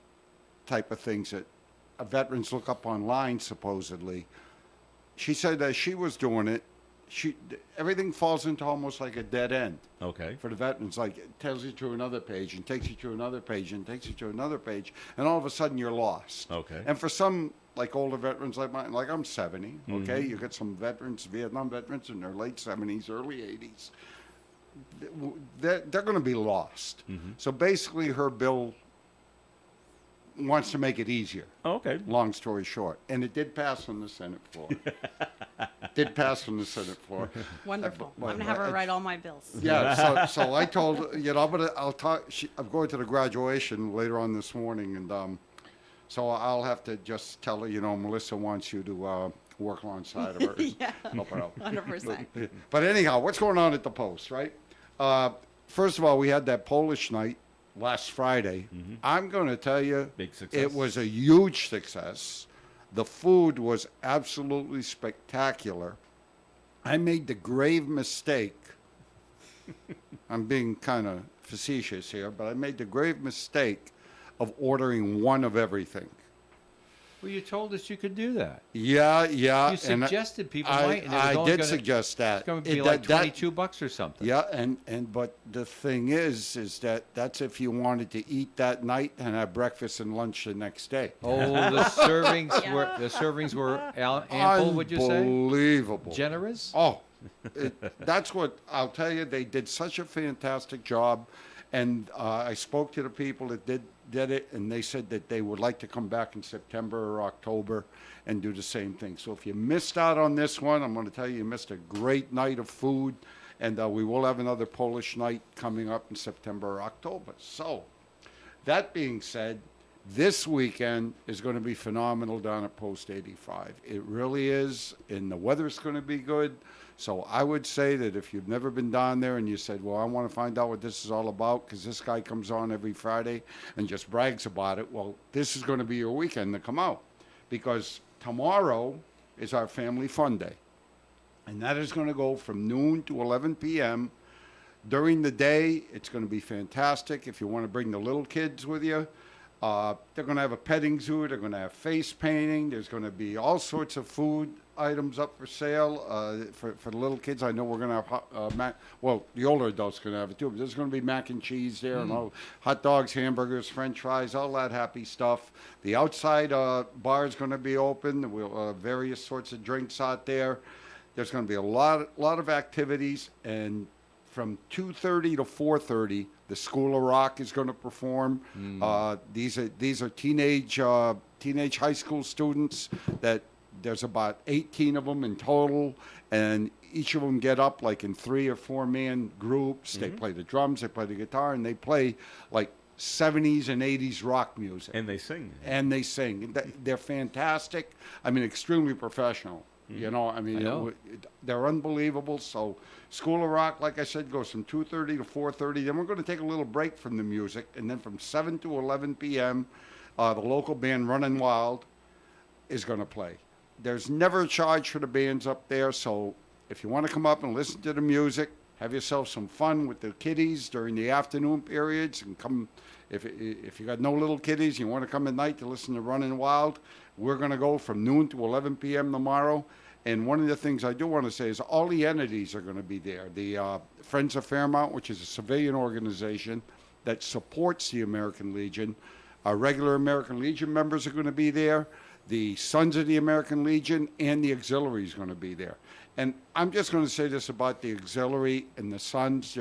type of things that veterans look up online, supposedly. She said that she was doing it. Everything falls into almost like a dead end. Okay. For the veterans, like it tells you to another page and takes you to another page and takes you to another page, and all of a sudden you're lost. Okay. And for some, like older veterans like mine, like I'm 70, okay? You got some veterans, Vietnam veterans in their late 70s, early 80s. They're going to be lost. So basically her bill wants to make it easier. Oh, okay. Long story short. And it did pass on the Senate floor. Did pass on the Senate floor. Wonderful. I'm going to have her write all my bills. Yeah, so I told her, I'll talk, I'm going to the graduation later on this morning, and so I'll have to just tell her, Melissa wants you to work alongside of her. Yeah, Help her out. 100%. But anyhow, what's going on at the Post, right? First of all, we had that Polish night last Friday. I'm going to tell you, big success. It was a huge success. The food was absolutely spectacular. I made the grave mistake. I'm being kind of facetious here, but I made the grave mistake of ordering one of everything. Well, you told us you could do that. Yeah. You suggested people might. And I did suggest that. It's going to be like $22 or something. Yeah, but the thing is that that's if you wanted to eat that night and have breakfast and lunch the next day. Oh, the servings were ample. Would you say? Unbelievable. Generous. Oh, that's what I'll tell you. They did such a fantastic job, and I spoke to the people that did it, and they said that they would like to come back in September or October and do the same thing. So if you missed out on this one, I'm going to tell you missed a great night of food, and we will have another Polish night coming up in September or October. So that being said, this weekend is going to be phenomenal down at Post 85. It really is, and the weather's going to be good. So I would say that if you've never been down there and you said, well, I want to find out what this is all about because this guy comes on every Friday and just brags about it, well, this is going to be your weekend to come out, because tomorrow is our family fun day. And that is going to go from noon to 11 p.m. During the day, it's going to be fantastic. If you want to bring the little kids with you, they're going to have a petting zoo. They're going to have face painting. There's going to be all sorts of food items up for sale for the little kids. I know we're going to have the older adults are going to have it too, but there's going to be mac and cheese there and all hot dogs, hamburgers, French fries, all that happy stuff. The outside bar is going to be open. We'll various sorts of drinks out there. There's going to be a lot of activities, and from 2:30 to 4:30, the School of Rock is going to perform. These are teenage high school students that. There's about 18 of them in total, and each of them get up like in 3 or 4 man groups. They play the drums, they play the guitar, and they play like 70s and 80s rock music. And they sing. They're fantastic. I mean, extremely professional. They're unbelievable. So School of Rock, like I said, goes from 2:30 to 4:30. Then we're going to take a little break from the music, and then from 7 to 11 p.m., the local band Runnin' Wild is going to play. There's never a charge for the bands up there, so if you want to come up and listen to the music, have yourself some fun with the kiddies during the afternoon periods, and come, if you got no little kiddies, you want to come at night to listen to Runnin' Wild, we're going to go from noon to 11 p.m. tomorrow. And one of the things I do want to say is all the entities are going to be there. The Friends of Fairmount, which is a civilian organization that supports the American Legion. Our regular American Legion members are going to be there. The Sons of the American Legion and the Auxiliary is going to be there. And I'm just going to say this about the Auxiliary and the Sons.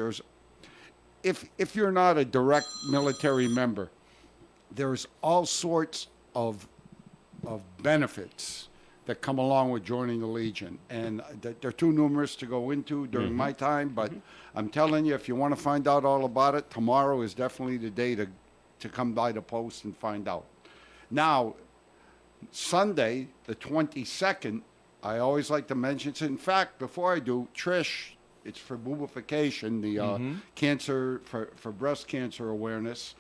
If you're not a direct military member, there's all sorts of benefits that come along with joining the Legion. And they're too numerous to go into during my time, but I'm telling you, if you want to find out all about it, tomorrow is definitely the day to come by the Post and find out. Now, Sunday, the 22nd, I always like to mention, in fact, before I do, Trish, it's for boobification, the cancer, for breast cancer awareness.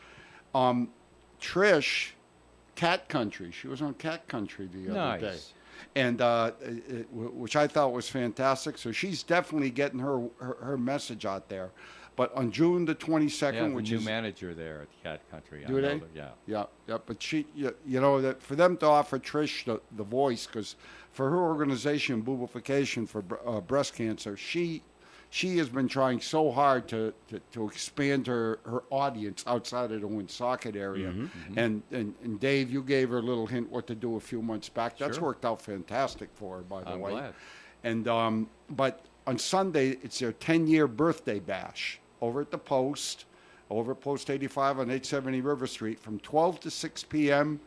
Trish, Cat Country, she was on Cat Country the other day. and which I thought was fantastic. So she's definitely getting her message out there. But on June the 22nd, which new is manager there at Cat Country. Do they? Yeah. Yeah. But she, you know, that for them to offer Trish the voice, because for her organization, Boobification for breast cancer, she has been trying so hard to expand her audience outside of the Woonsocket area. And Dave, you gave her a little hint what to do a few months back. That's worked out fantastic for her, by the way. Glad. And but on Sunday, it's their 10-year birthday bash over at the Post, over at Post 85 on 870 River Street from 12 to 6 p.m.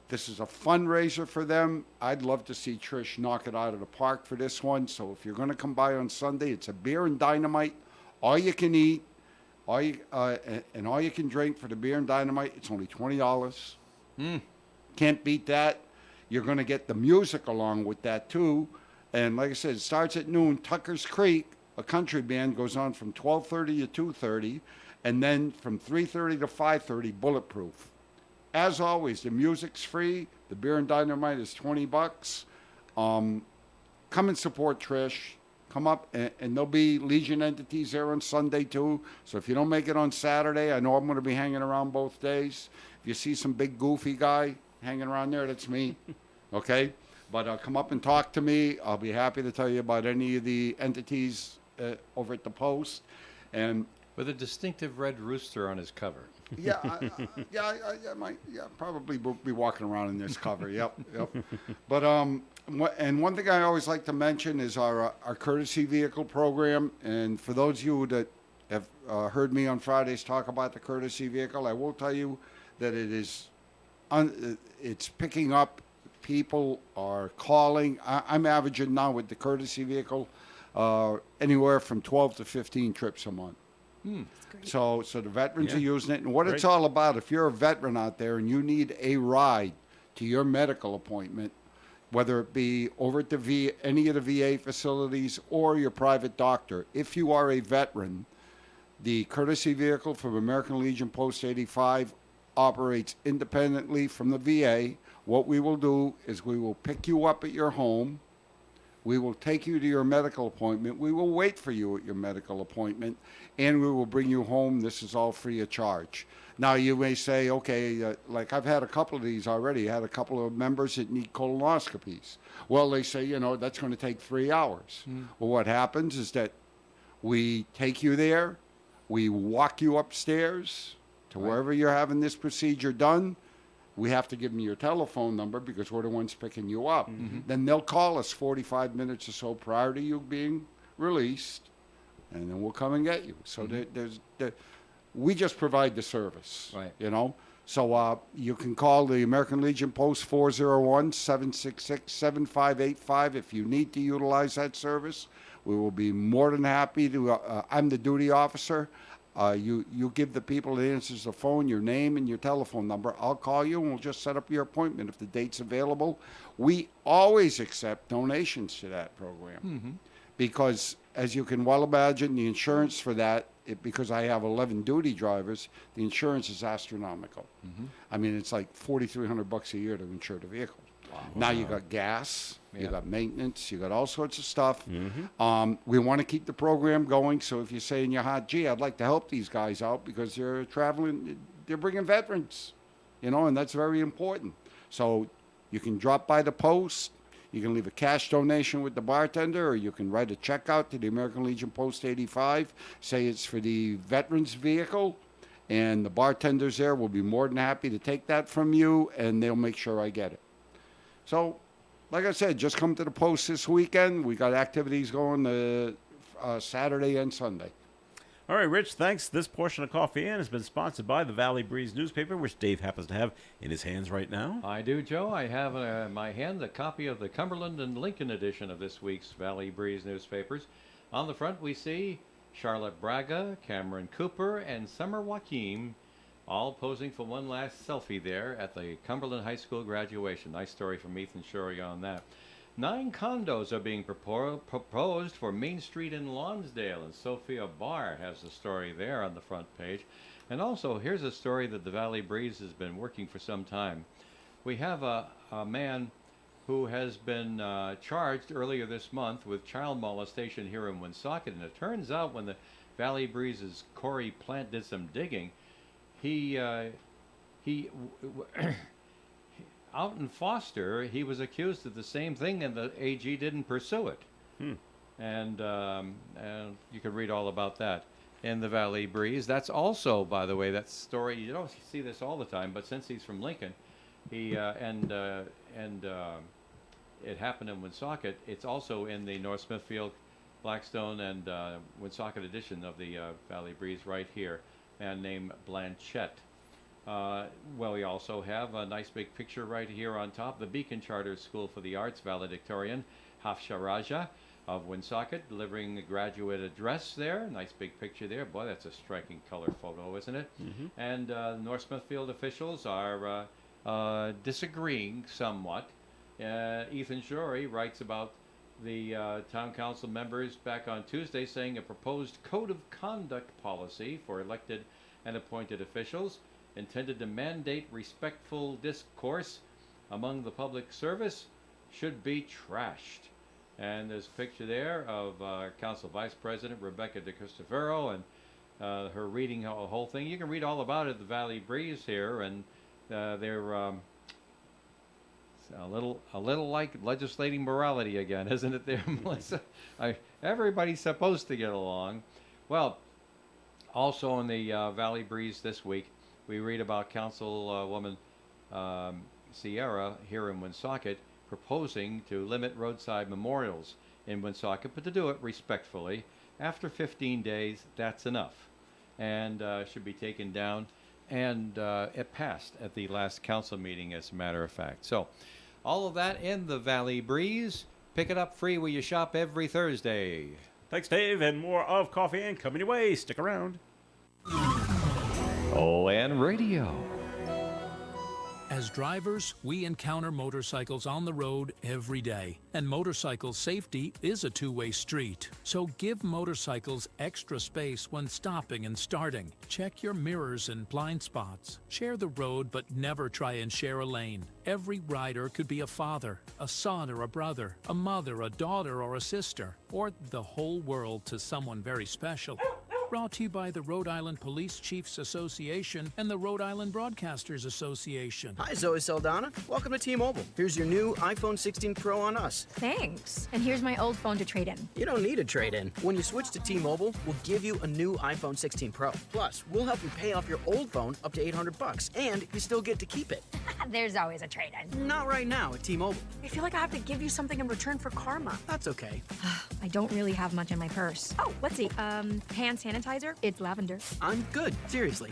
This is a fundraiser for them. I'd love to see Trish knock it out of the park for this one. So if you're going to come by on Sunday, it's a beer and dynamite, all you can eat, and all you can drink for the beer and dynamite. It's only $20. Can't beat that. You're going to get the music along with that too. And like I said, it starts at noon. Tucker's Creek, a country band, goes on from 12:30 to 2:30, and then from 3:30 to 5:30, Bulletproof. As always, the music's free. The beer and dynamite is $20. Come and support Trish. Come up, and there'll be Legion entities there on Sunday too. So if you don't make it on Saturday, I know I'm going to be hanging around both days. If you see some big goofy guy hanging around there, that's me. Okay? But come up and talk to me. I'll be happy to tell you about any of the entities over at the Post. And with a distinctive red rooster on his cover. Yeah, I might probably be walking around in this cover. Yep. But and one thing I always like to mention is our courtesy vehicle program. And for those of you that have heard me on Fridays talk about the courtesy vehicle, I will tell you that it is it's picking up. People are calling. I'm averaging now with the courtesy vehicle anywhere from 12 to 15 trips a month. So the veterans are using it. And what it's all about, if you're a veteran out there and you need a ride to your medical appointment, whether it be over at the any of the VA facilities or your private doctor, if you are a veteran, the courtesy vehicle from American Legion Post 85 operates independently from the VA. What we will do is we will pick you up at your home. We will take you to your medical appointment. We will wait for you at your medical appointment, and we will bring you home. This is all free of charge. Now, you may say, okay, like I've had a couple of these already. I had a couple of members that need colonoscopies. Well, they say, that's going to take 3 hours. Well, what happens is that we take you there. We walk you upstairs to wherever you're having this procedure done. We have to give them your telephone number because we're the ones picking you up. Then they'll call us 45 minutes or so prior to you being released, and then we'll come and get you. So we just provide the service, So you can call the American Legion Post 401-766-7585 if you need to utilize that service. We will be more than happy to. I'm the duty officer. You give the people that answers the phone your name and your telephone number. I'll call you and we'll just set up your appointment if the date's available. We always accept donations to that program because, as you can well imagine, the insurance for that, because I have 11 duty drivers, the insurance is astronomical. I mean, it's like $4,300 a year to insure the vehicle. Wow. Now you got gas, you got maintenance, you got all sorts of stuff. We want to keep the program going. So if you say in your heart, gee, I'd like to help these guys out because they're traveling, they're bringing veterans, and that's very important. So you can drop by the Post. You can leave a cash donation with the bartender, or you can write a check out to the American Legion Post 85, say it's for the veterans vehicle, and the bartenders there will be more than happy to take that from you, and they'll make sure I get it. So, like I said, just come to the Post this weekend. We got activities going Saturday and Sunday. All right, Rich, thanks. This portion of Coffee In has been sponsored by the Valley Breeze newspaper, which Dave happens to have in his hands right now. I do, Joe. I have in my hand a copy of the Cumberland and Lincoln edition of this week's Valley Breeze newspapers. On the front, we see Charlotte Braga, Cameron Cooper, and Summer Joaquim all posing for one last selfie there at the Cumberland High School graduation. Nice story from Ethan Shorey on that. 9 condos are being proposed for Main Street in Lonsdale, and Sophia Barr has the story there on the front page. And also, here's a story that the Valley Breeze has been working for some time. We have a man who has been charged earlier this month with child molestation here in Woonsocket. And it turns out when the Valley Breeze's Corey Plant did some digging, he out in Foster, he was accused of the same thing, and the AG didn't pursue it. And you can read all about that in the Valley Breeze. That's also, by the way, that story, you don't see this all the time, but since he's from Lincoln, he it happened in Woonsocket. It's also in the North Smithfield, Blackstone, and Woonsocket edition of the Valley Breeze right here, a man named Blanchette. Well, we also have a nice big picture right here on top. The Beacon Charter School for the Arts valedictorian, Hafsha Raja of Woonsocket, delivering a graduate address there. Nice big picture there. Boy, that's a striking color photo, isn't it? And North Smithfield officials are disagreeing somewhat. Ethan Shorey writes about the town council members back on Tuesday, saying a proposed code of conduct policy for elected and appointed officials intended to mandate respectful discourse among the public service should be trashed. And there's a picture there of Council Vice President Rebecca DeCristofero and her reading the whole thing. You can read all about it at the Valley Breeze here, and they're a little like legislating morality again, isn't it there, Melissa? Everybody's supposed to get along. Well, also in the Valley Breeze this week, we read about Councilwoman Sierra here in Woonsocket proposing to limit roadside memorials in Woonsocket, but to do it respectfully. After 15 days, that's enough, and should be taken down. And it passed at the last council meeting, as a matter of fact. So, all of that in the Valley Breeze. Pick it up free where you shop every Thursday. Thanks, Dave, and more of Coffee and coming your way. Stick around. ON Radio. As drivers, we encounter motorcycles on the road every day, and motorcycle safety is a two-way street. So give motorcycles extra space when stopping and starting. Check your mirrors and blind spots. Share the road, but never try and share a lane. Every rider could be a father, a son or a brother, a mother, a daughter or a sister, or the whole world to someone very special. Brought to you by the Rhode Island Police Chiefs Association and the Rhode Island Broadcasters Association. Hi, Zoe Saldana. Welcome to T-Mobile. Here's your new iPhone 16 Pro on us. Thanks. And here's my old phone to trade in. You don't need a trade-in. When you switch to T-Mobile, we'll give you a new iPhone 16 Pro. Plus, we'll help you pay off your old phone up to $800, and you still get to keep it. There's always a trade-in. Not right now at T-Mobile. I feel like I have to give you something in return for karma. That's okay. I don't really have much in my purse. Oh, let's see. Hand sanitizer. It's lavender. I'm good. Seriously.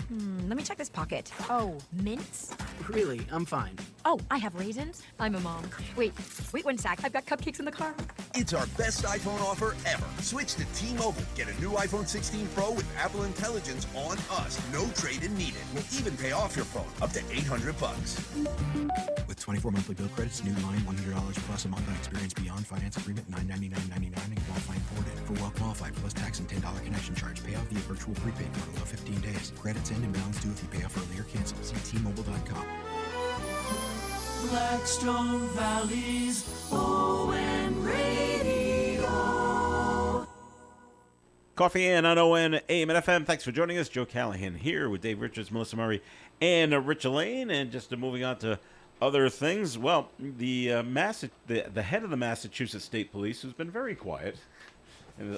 Let me check this pocket. Oh, mints? Really, I'm fine. Oh, I have raisins. I'm a mom. Wait 1 sec. I've got cupcakes in the car. It's our best iPhone offer ever. Switch to T-Mobile. Get a new iPhone 16 Pro with Apple Intelligence on us. No trade-in needed. We'll even pay off your phone up to $800. With 24 monthly bill credits, new line $100 plus a month on experience beyond finance agreement $999.99 and qualifying ported. For well qualified plus tax and $10 connection charge. Pay off via virtual prepaid model of 15 days. Credits end and balance due if you pay off early or cancel. See T-Mobile.com. Blackstone Valley's ON Radio. Coffee and on ON AM and FM. Thanks for joining us. Joe Callahan here with Dave Richards, Melissa Murray, and Rich Elaine. And just moving on to other things. Well, the head of the Massachusetts State Police, who's been very quiet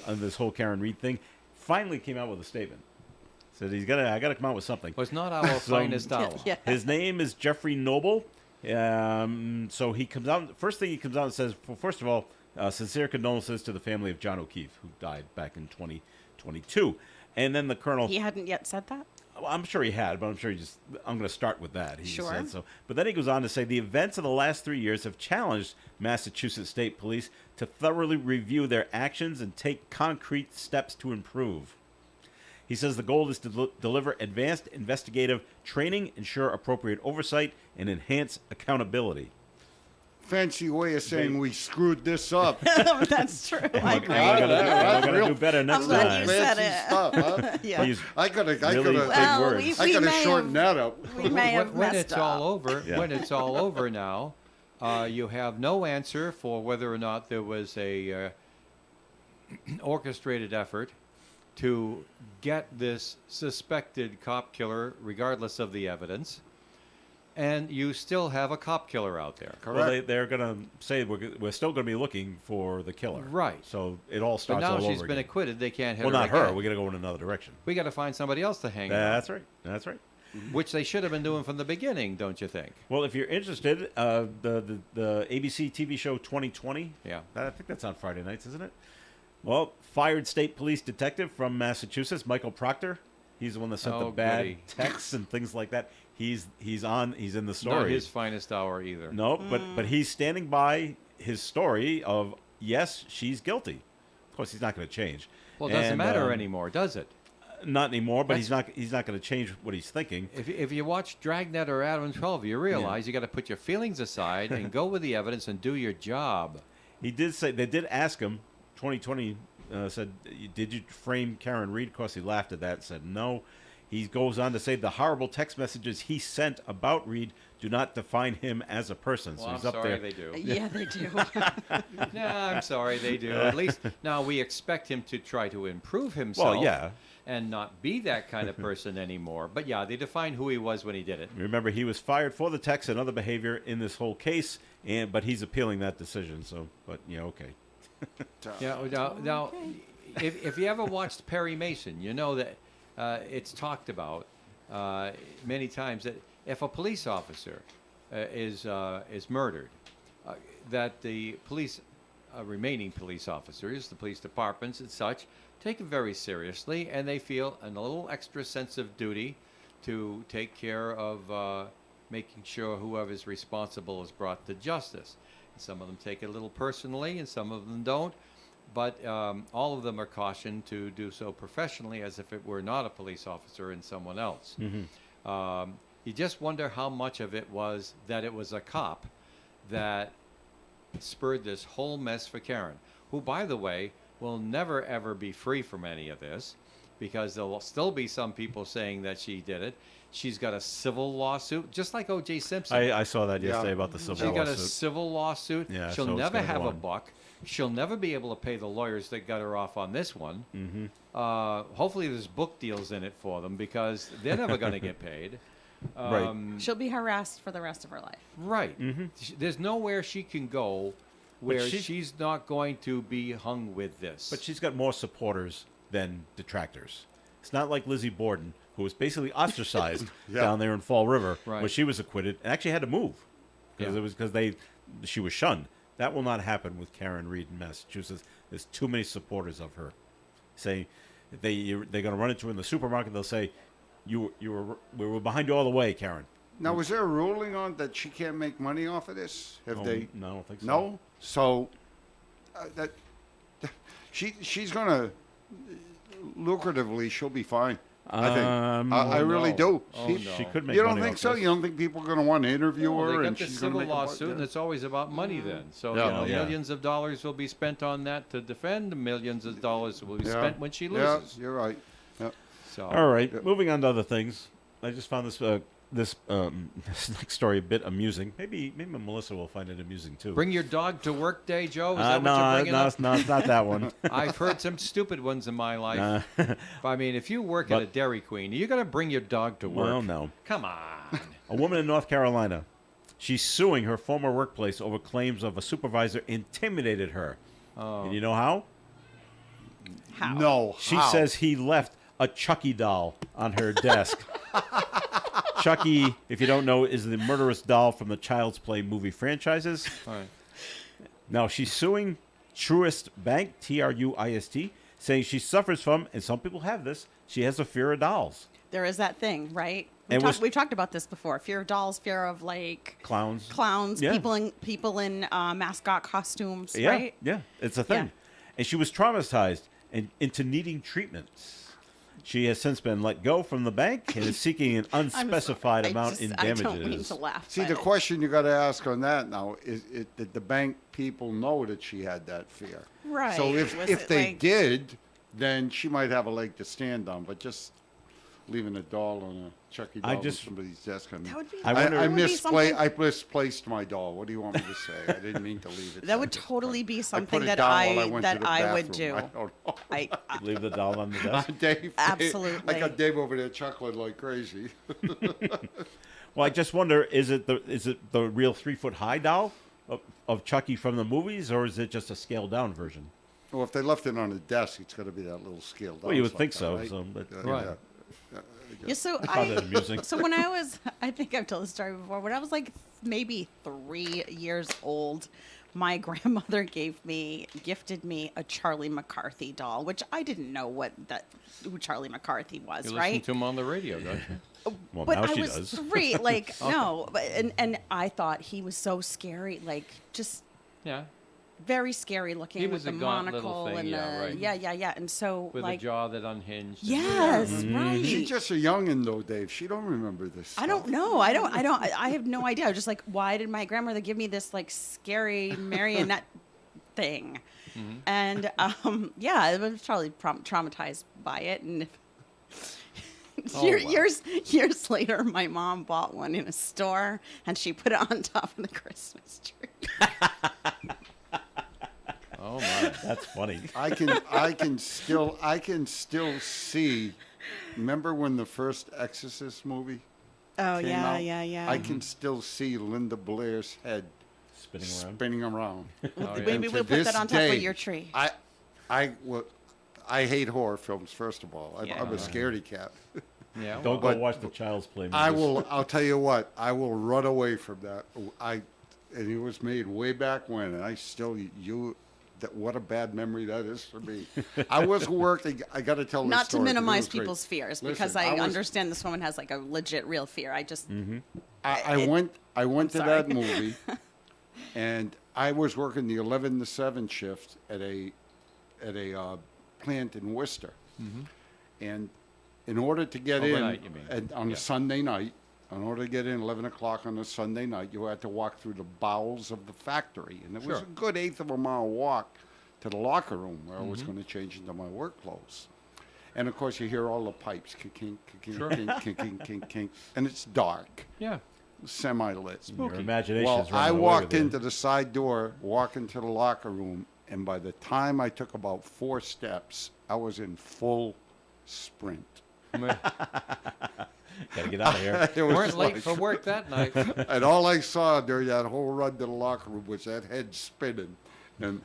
on this whole Karen Reed thing, finally came out with a statement. Said I got to come out with something. Well, it's not our finest hour. Yeah. His name is Jeffrey Noble. So he comes out. First thing he comes out and says, well, first of all, sincere condolences to the family of John O'Keefe, who died back in 2022. And then the colonel. He hadn't yet said that? Well, I'm sure he had, but I'm going to start with that. He Sure. said so. But then he goes on to say the events of the last 3 years have challenged Massachusetts State Police to thoroughly review their actions and take concrete steps to improve. He says the goal is to deliver advanced investigative training, ensure appropriate oversight, and enhance accountability. Fancy way of saying we screwed this up. That's true. I agree. We're going to do better next I'm glad time. you said Fancy it. stuff, huh? Yeah. Use I gotta big Well, words. I we gotta may shorten have- that up. We may have when messed it's up. all over, Yeah. when it's all over now, You have no answer for whether or not there was a orchestrated effort to get this suspected cop killer, regardless of the evidence. And you still have a cop killer out there. Correct. Well, they're going to say we're still going to be looking for the killer. Right. So it all starts all over again. But now she's been again. acquitted. They can't hit well, her not again. her. We're going to go in another direction. We got to find somebody else to hang. That's right. That's right. Which they should have been doing from the beginning, don't you think? Well, if you're interested, the ABC TV show 2020. Yeah. I think that's on Friday nights, isn't it? Well, fired state police detective from Massachusetts, Michael Proctor. He's the one that sent the bad texts and things like that. He's in the story. Not his finest hour either. No, but he's standing by his story of yes, she's guilty. Of course, he's not going to change. Well, it doesn't matter anymore, does it? Not anymore. But he's not going to change what he's thinking. If you watch Dragnet or Adam 12, you realize you got to put your feelings aside and go with the evidence and do your job. He did say they did ask him. 2020 said, "Did you frame Karen Reed?" Of course, he laughed at that and said no. He goes on to say the horrible text messages he sent about Reed do not define him as a person. Well, so he's I'm up sorry there. they do. Yeah, they do. No, I'm sorry they do. At least now we expect him to try to improve himself. Well, yeah. And not be that kind of person anymore. But yeah, they define who he was when he did it. Remember, he was fired for the text and other behavior in this whole case, but he's appealing that decision. So, but yeah, okay. Yeah. Now, if you ever watched Perry Mason, you know that it's talked about many times that if a police officer is murdered, that the police, remaining police officers, the police departments and such, take it very seriously, and they feel a little extra sense of duty to take care of making sure whoever's responsible is brought to justice. Some of them take it a little personally, and some of them don't. But all of them are cautioned to do so professionally, as if it were not a police officer and someone else. Mm-hmm. You just wonder how much of it was that it was a cop that spurred this whole mess for Karen, who, by the way, will never, ever be free from any of this, because there will still be some people saying that she did it. She's got a civil lawsuit, just like O.J. Simpson. I saw that yesterday about the civil lawsuit. She's got a civil lawsuit. Yeah, She'll so it's never gonna have go a on. buck. She'll never be able to pay the lawyers that got her off on this one. Mm-hmm. Hopefully there's book deals in it for them, because they're never going to get paid. Right. She'll be harassed for the rest of her life. Right. Mm-hmm. There's nowhere she can go where she's not going to be hung with this. But she's got more supporters than detractors. It's not like Lizzie Borden, who was basically ostracized down there in Fall River, where she was acquitted and actually had to move because it was she was shunned. That will not happen with Karen Reed in Massachusetts. There's too many supporters of her. Saying they're going to run into her in the supermarket. They'll say, we were behind you all the way, Karen." Now, was there a ruling on that she can't make money off of this? No, I don't think so. No? So, she's going to, lucratively, she'll be fine. I think. I really do. She could make You don't money think off so? this. You don't think people are going to want to interview Well, her? they And got this she's going to civil make lawsuit, and it's always about money then. So millions of dollars will be spent on that to defend. Millions of dollars will be spent when she loses. Yeah, you're right. Yep. So All right, moving on to other things. I just found this this next story a bit amusing. Maybe Melissa will find it amusing too. Bring your dog to work day, Joe. Is that what you're bringing up? No, it's not that one. I've heard some stupid ones in my life. I mean, if you work at a Dairy Queen, you're going to bring your dog to work. Well, no. Come on. A woman in North Carolina, she's suing her former workplace over claims of a supervisor intimidated her. Oh. And you know how? How? No. She says he left a Chucky doll on her desk. Chucky, if you don't know, is the murderous doll from the Child's Play movie franchises. Right. Now, she's suing Truist Bank, Truist, saying she suffers from, and some people have this, she has a fear of dolls. There is that thing, right? And We've talked about this before. Fear of dolls, fear of like Clowns. yeah. people in mascot costumes, right? Yeah, it's a thing. Yeah. And she was traumatized and into needing treatments. She has since been let go from the bank and is seeking an unspecified amount in damages. I don't mean to laugh. See, the question you got to ask on that now is, did the bank people know that she had that fear? Right. So Was if it they like- did, then she might have a leg to stand on. But just leaving a doll on a Chucky doll on somebody's desk. I mean, That would be. I misplaced. misplaced my doll. What do you want me to say? I didn't mean to leave it. That would totally be something it that down I while I went to the would do. bathroom. I don't know. I Leave the doll on the desk. Dave, Absolutely. I got Dave over there chuckling like crazy. Well, I just wonder: is it the real 3-foot high doll of Chucky from the movies, or is it just a scaled down version? Well, if they left it on the desk, it's got to be that little scaled down. Well, you would like think that, so. right? So, but, Right. Yeah, so I found that amusing. So when I was, I think I've told the story before. When I was like maybe 3 years old, my grandmother gifted me a Charlie McCarthy doll, which I didn't know who Charlie McCarthy was. You right? listen to him on the radio, don't you? Well, But now I she was does. 3, like no, but and I thought he was so scary, like just Yeah. very scary looking He with was the a gaunt little monocle thing, and yeah, right. yeah, and so With like a jaw that unhinged. yes, She's right. just a youngin' though, Dave. She don't remember this. I don't stuff. know. I have no idea. I was just like, why did my grandmother give me this like scary marionette thing? Mm-hmm. And yeah, I was probably traumatized by it. And Oh, wow. years later, my mom bought one in a store, and she put it on top of the Christmas tree. Oh my. That's funny. I can still see. Remember when the first Exorcist movie Oh came yeah, out? yeah. I can still see Linda Blair's head Spinning around. Maybe we'll put that on top of your tree. I hate horror films. First of all, I'm a scaredy cat. Yeah. Don't well, go watch the Child's Play movies. I'll tell you what. I will run away from that. And it was made way back when, and I still what a bad memory that is for me. I was working. I got to tell this Not to story, 'cause it minimize was great. people's fears, Listen, because I understand this woman has like a legit real fear. I just I went to sorry. that movie, and I was working the 11 to 7 shift at a plant in Worcester, and in order to get Overnight, in you mean. and on Yeah. a Sunday night, in order to get in 11 o'clock on a Sunday night, you had to walk through the bowels of the factory, and it was Sure. a good eighth of a mile walk to the locker room where I was going to change into my work clothes. And of course, you hear all the pipes, kink, Sure. kink, and it's dark, yeah. semi-lit. Your imagination's Well, running I away walked with you. into the side door, walked into the locker room, and by the time I took about 4 steps, I was in full sprint. Gotta get out of here. It was Weren't late like- for work that night. And all I saw during that whole run to the locker room was that head spinning. And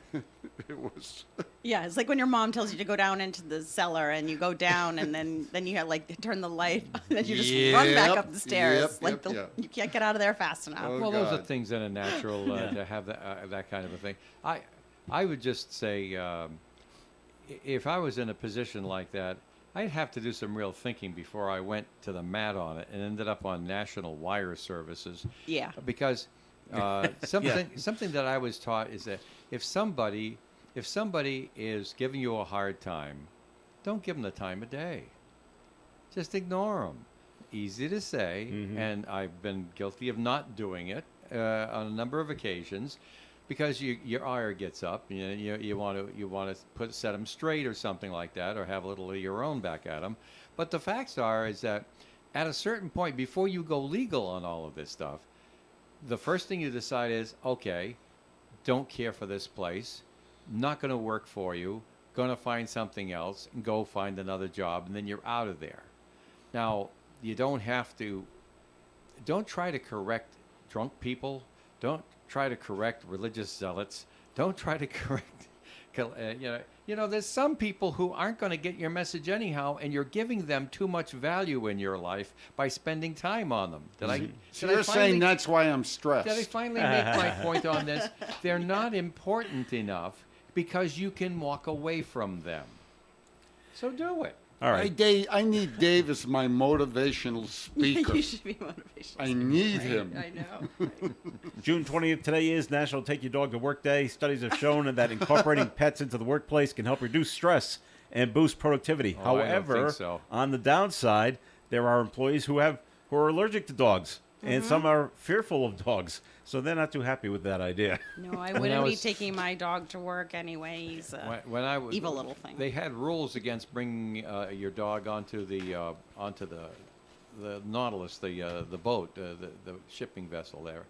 it was... yeah. It's like when your mom tells you to go down into the cellar, and you go down, and then you have like turn the light, and then you just run back Yep, up the stairs. yep, like yep. you can't get out of there fast enough. Oh, Well, those are God. things that are natural to have that kind of a thing. I would just say, if I was in a position like that, I'd have to do some real thinking before I went to the mat on it and ended up on National Wire Services. Yeah. Because something that I was taught is that if somebody is giving you a hard time, don't give them the time of day. Just ignore them. Easy to say, and I've been guilty of not doing it on a number of occasions, because your ire gets up. You want to set them straight or something like that, or have a little of your own back at them. But the facts is that at a certain point, before you go legal on all of this stuff, the first thing you decide is, okay, don't care for this place, not going to work for you, going to find something else, and go find another job, and then you're out of there. Now, you don't try to correct drunk people. Don't try to correct religious zealots. Don't try to correct, there's some people who aren't going to get your message anyhow, and you're giving them too much value in your life by spending time on them. So you're saying that's why I'm stressed. Did I finally make my point on this? They're not important enough because you can walk away from them. So do it. All right. I need Dave as my motivational speaker. You should be motivational. I need him. I know. June 20th today is National Take Your Dog to Work Day. Studies have shown that incorporating pets into the workplace can help reduce stress and boost productivity. Oh, I don't However, think so. on the downside, there are employees who are allergic to dogs. and some are fearful of dogs, so they're not too happy with that idea. No, I wouldn't be taking my dog to work anyway. He's evil little thing. They had rules against bringing your dog onto the Nautilus, the boat, the shipping vessel there.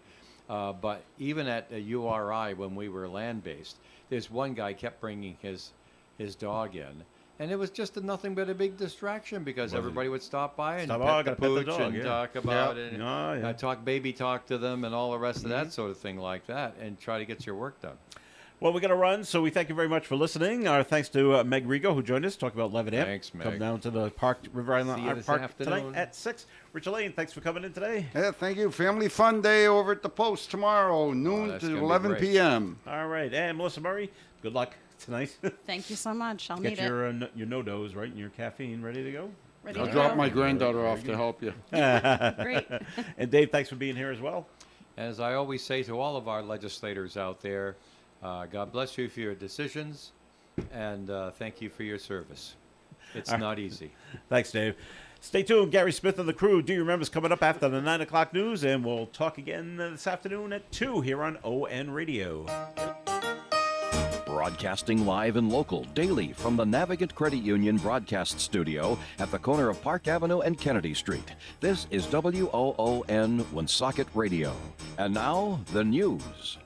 But even at URI, when we were land-based, there's one guy kept bringing his dog in. And it was just nothing but a big distraction because everybody would stop by and pet the pooch and talk about it. And talk baby talk to them and all the rest of that sort of thing like that and try to get your work done. Well, we got to run, so we thank you very much for listening. Our thanks to Meg Rigo, who joined us, talk about Levitt Amp. Thanks, Meg. Come down to the park, River Island Art Park afternoon. tonight at 6. Rich Elaine, thanks for coming in today. Yeah, thank you. Family Fun Day over at the Post tomorrow, noon to 11 p.m. All right, and Melissa Murray, good luck tonight. Thank you so much. I'll Get need your no-dose, right, and your caffeine ready to go? I'll drop my granddaughter off to help you. Great. And Dave, thanks for being here as well. As I always say to all of our legislators out there, God bless you for your decisions, and thank you for your service. It's not easy. Thanks, Dave. Stay tuned. Gary Smith and the crew. Do you remember is coming up after the 9 o'clock news, and we'll talk again this afternoon at 2 here on ON Radio. Broadcasting live and local daily from the Navigant Credit Union broadcast studio at the corner of Park Avenue and Kennedy Street. This is WOON Woonsocket Radio. And now, the news.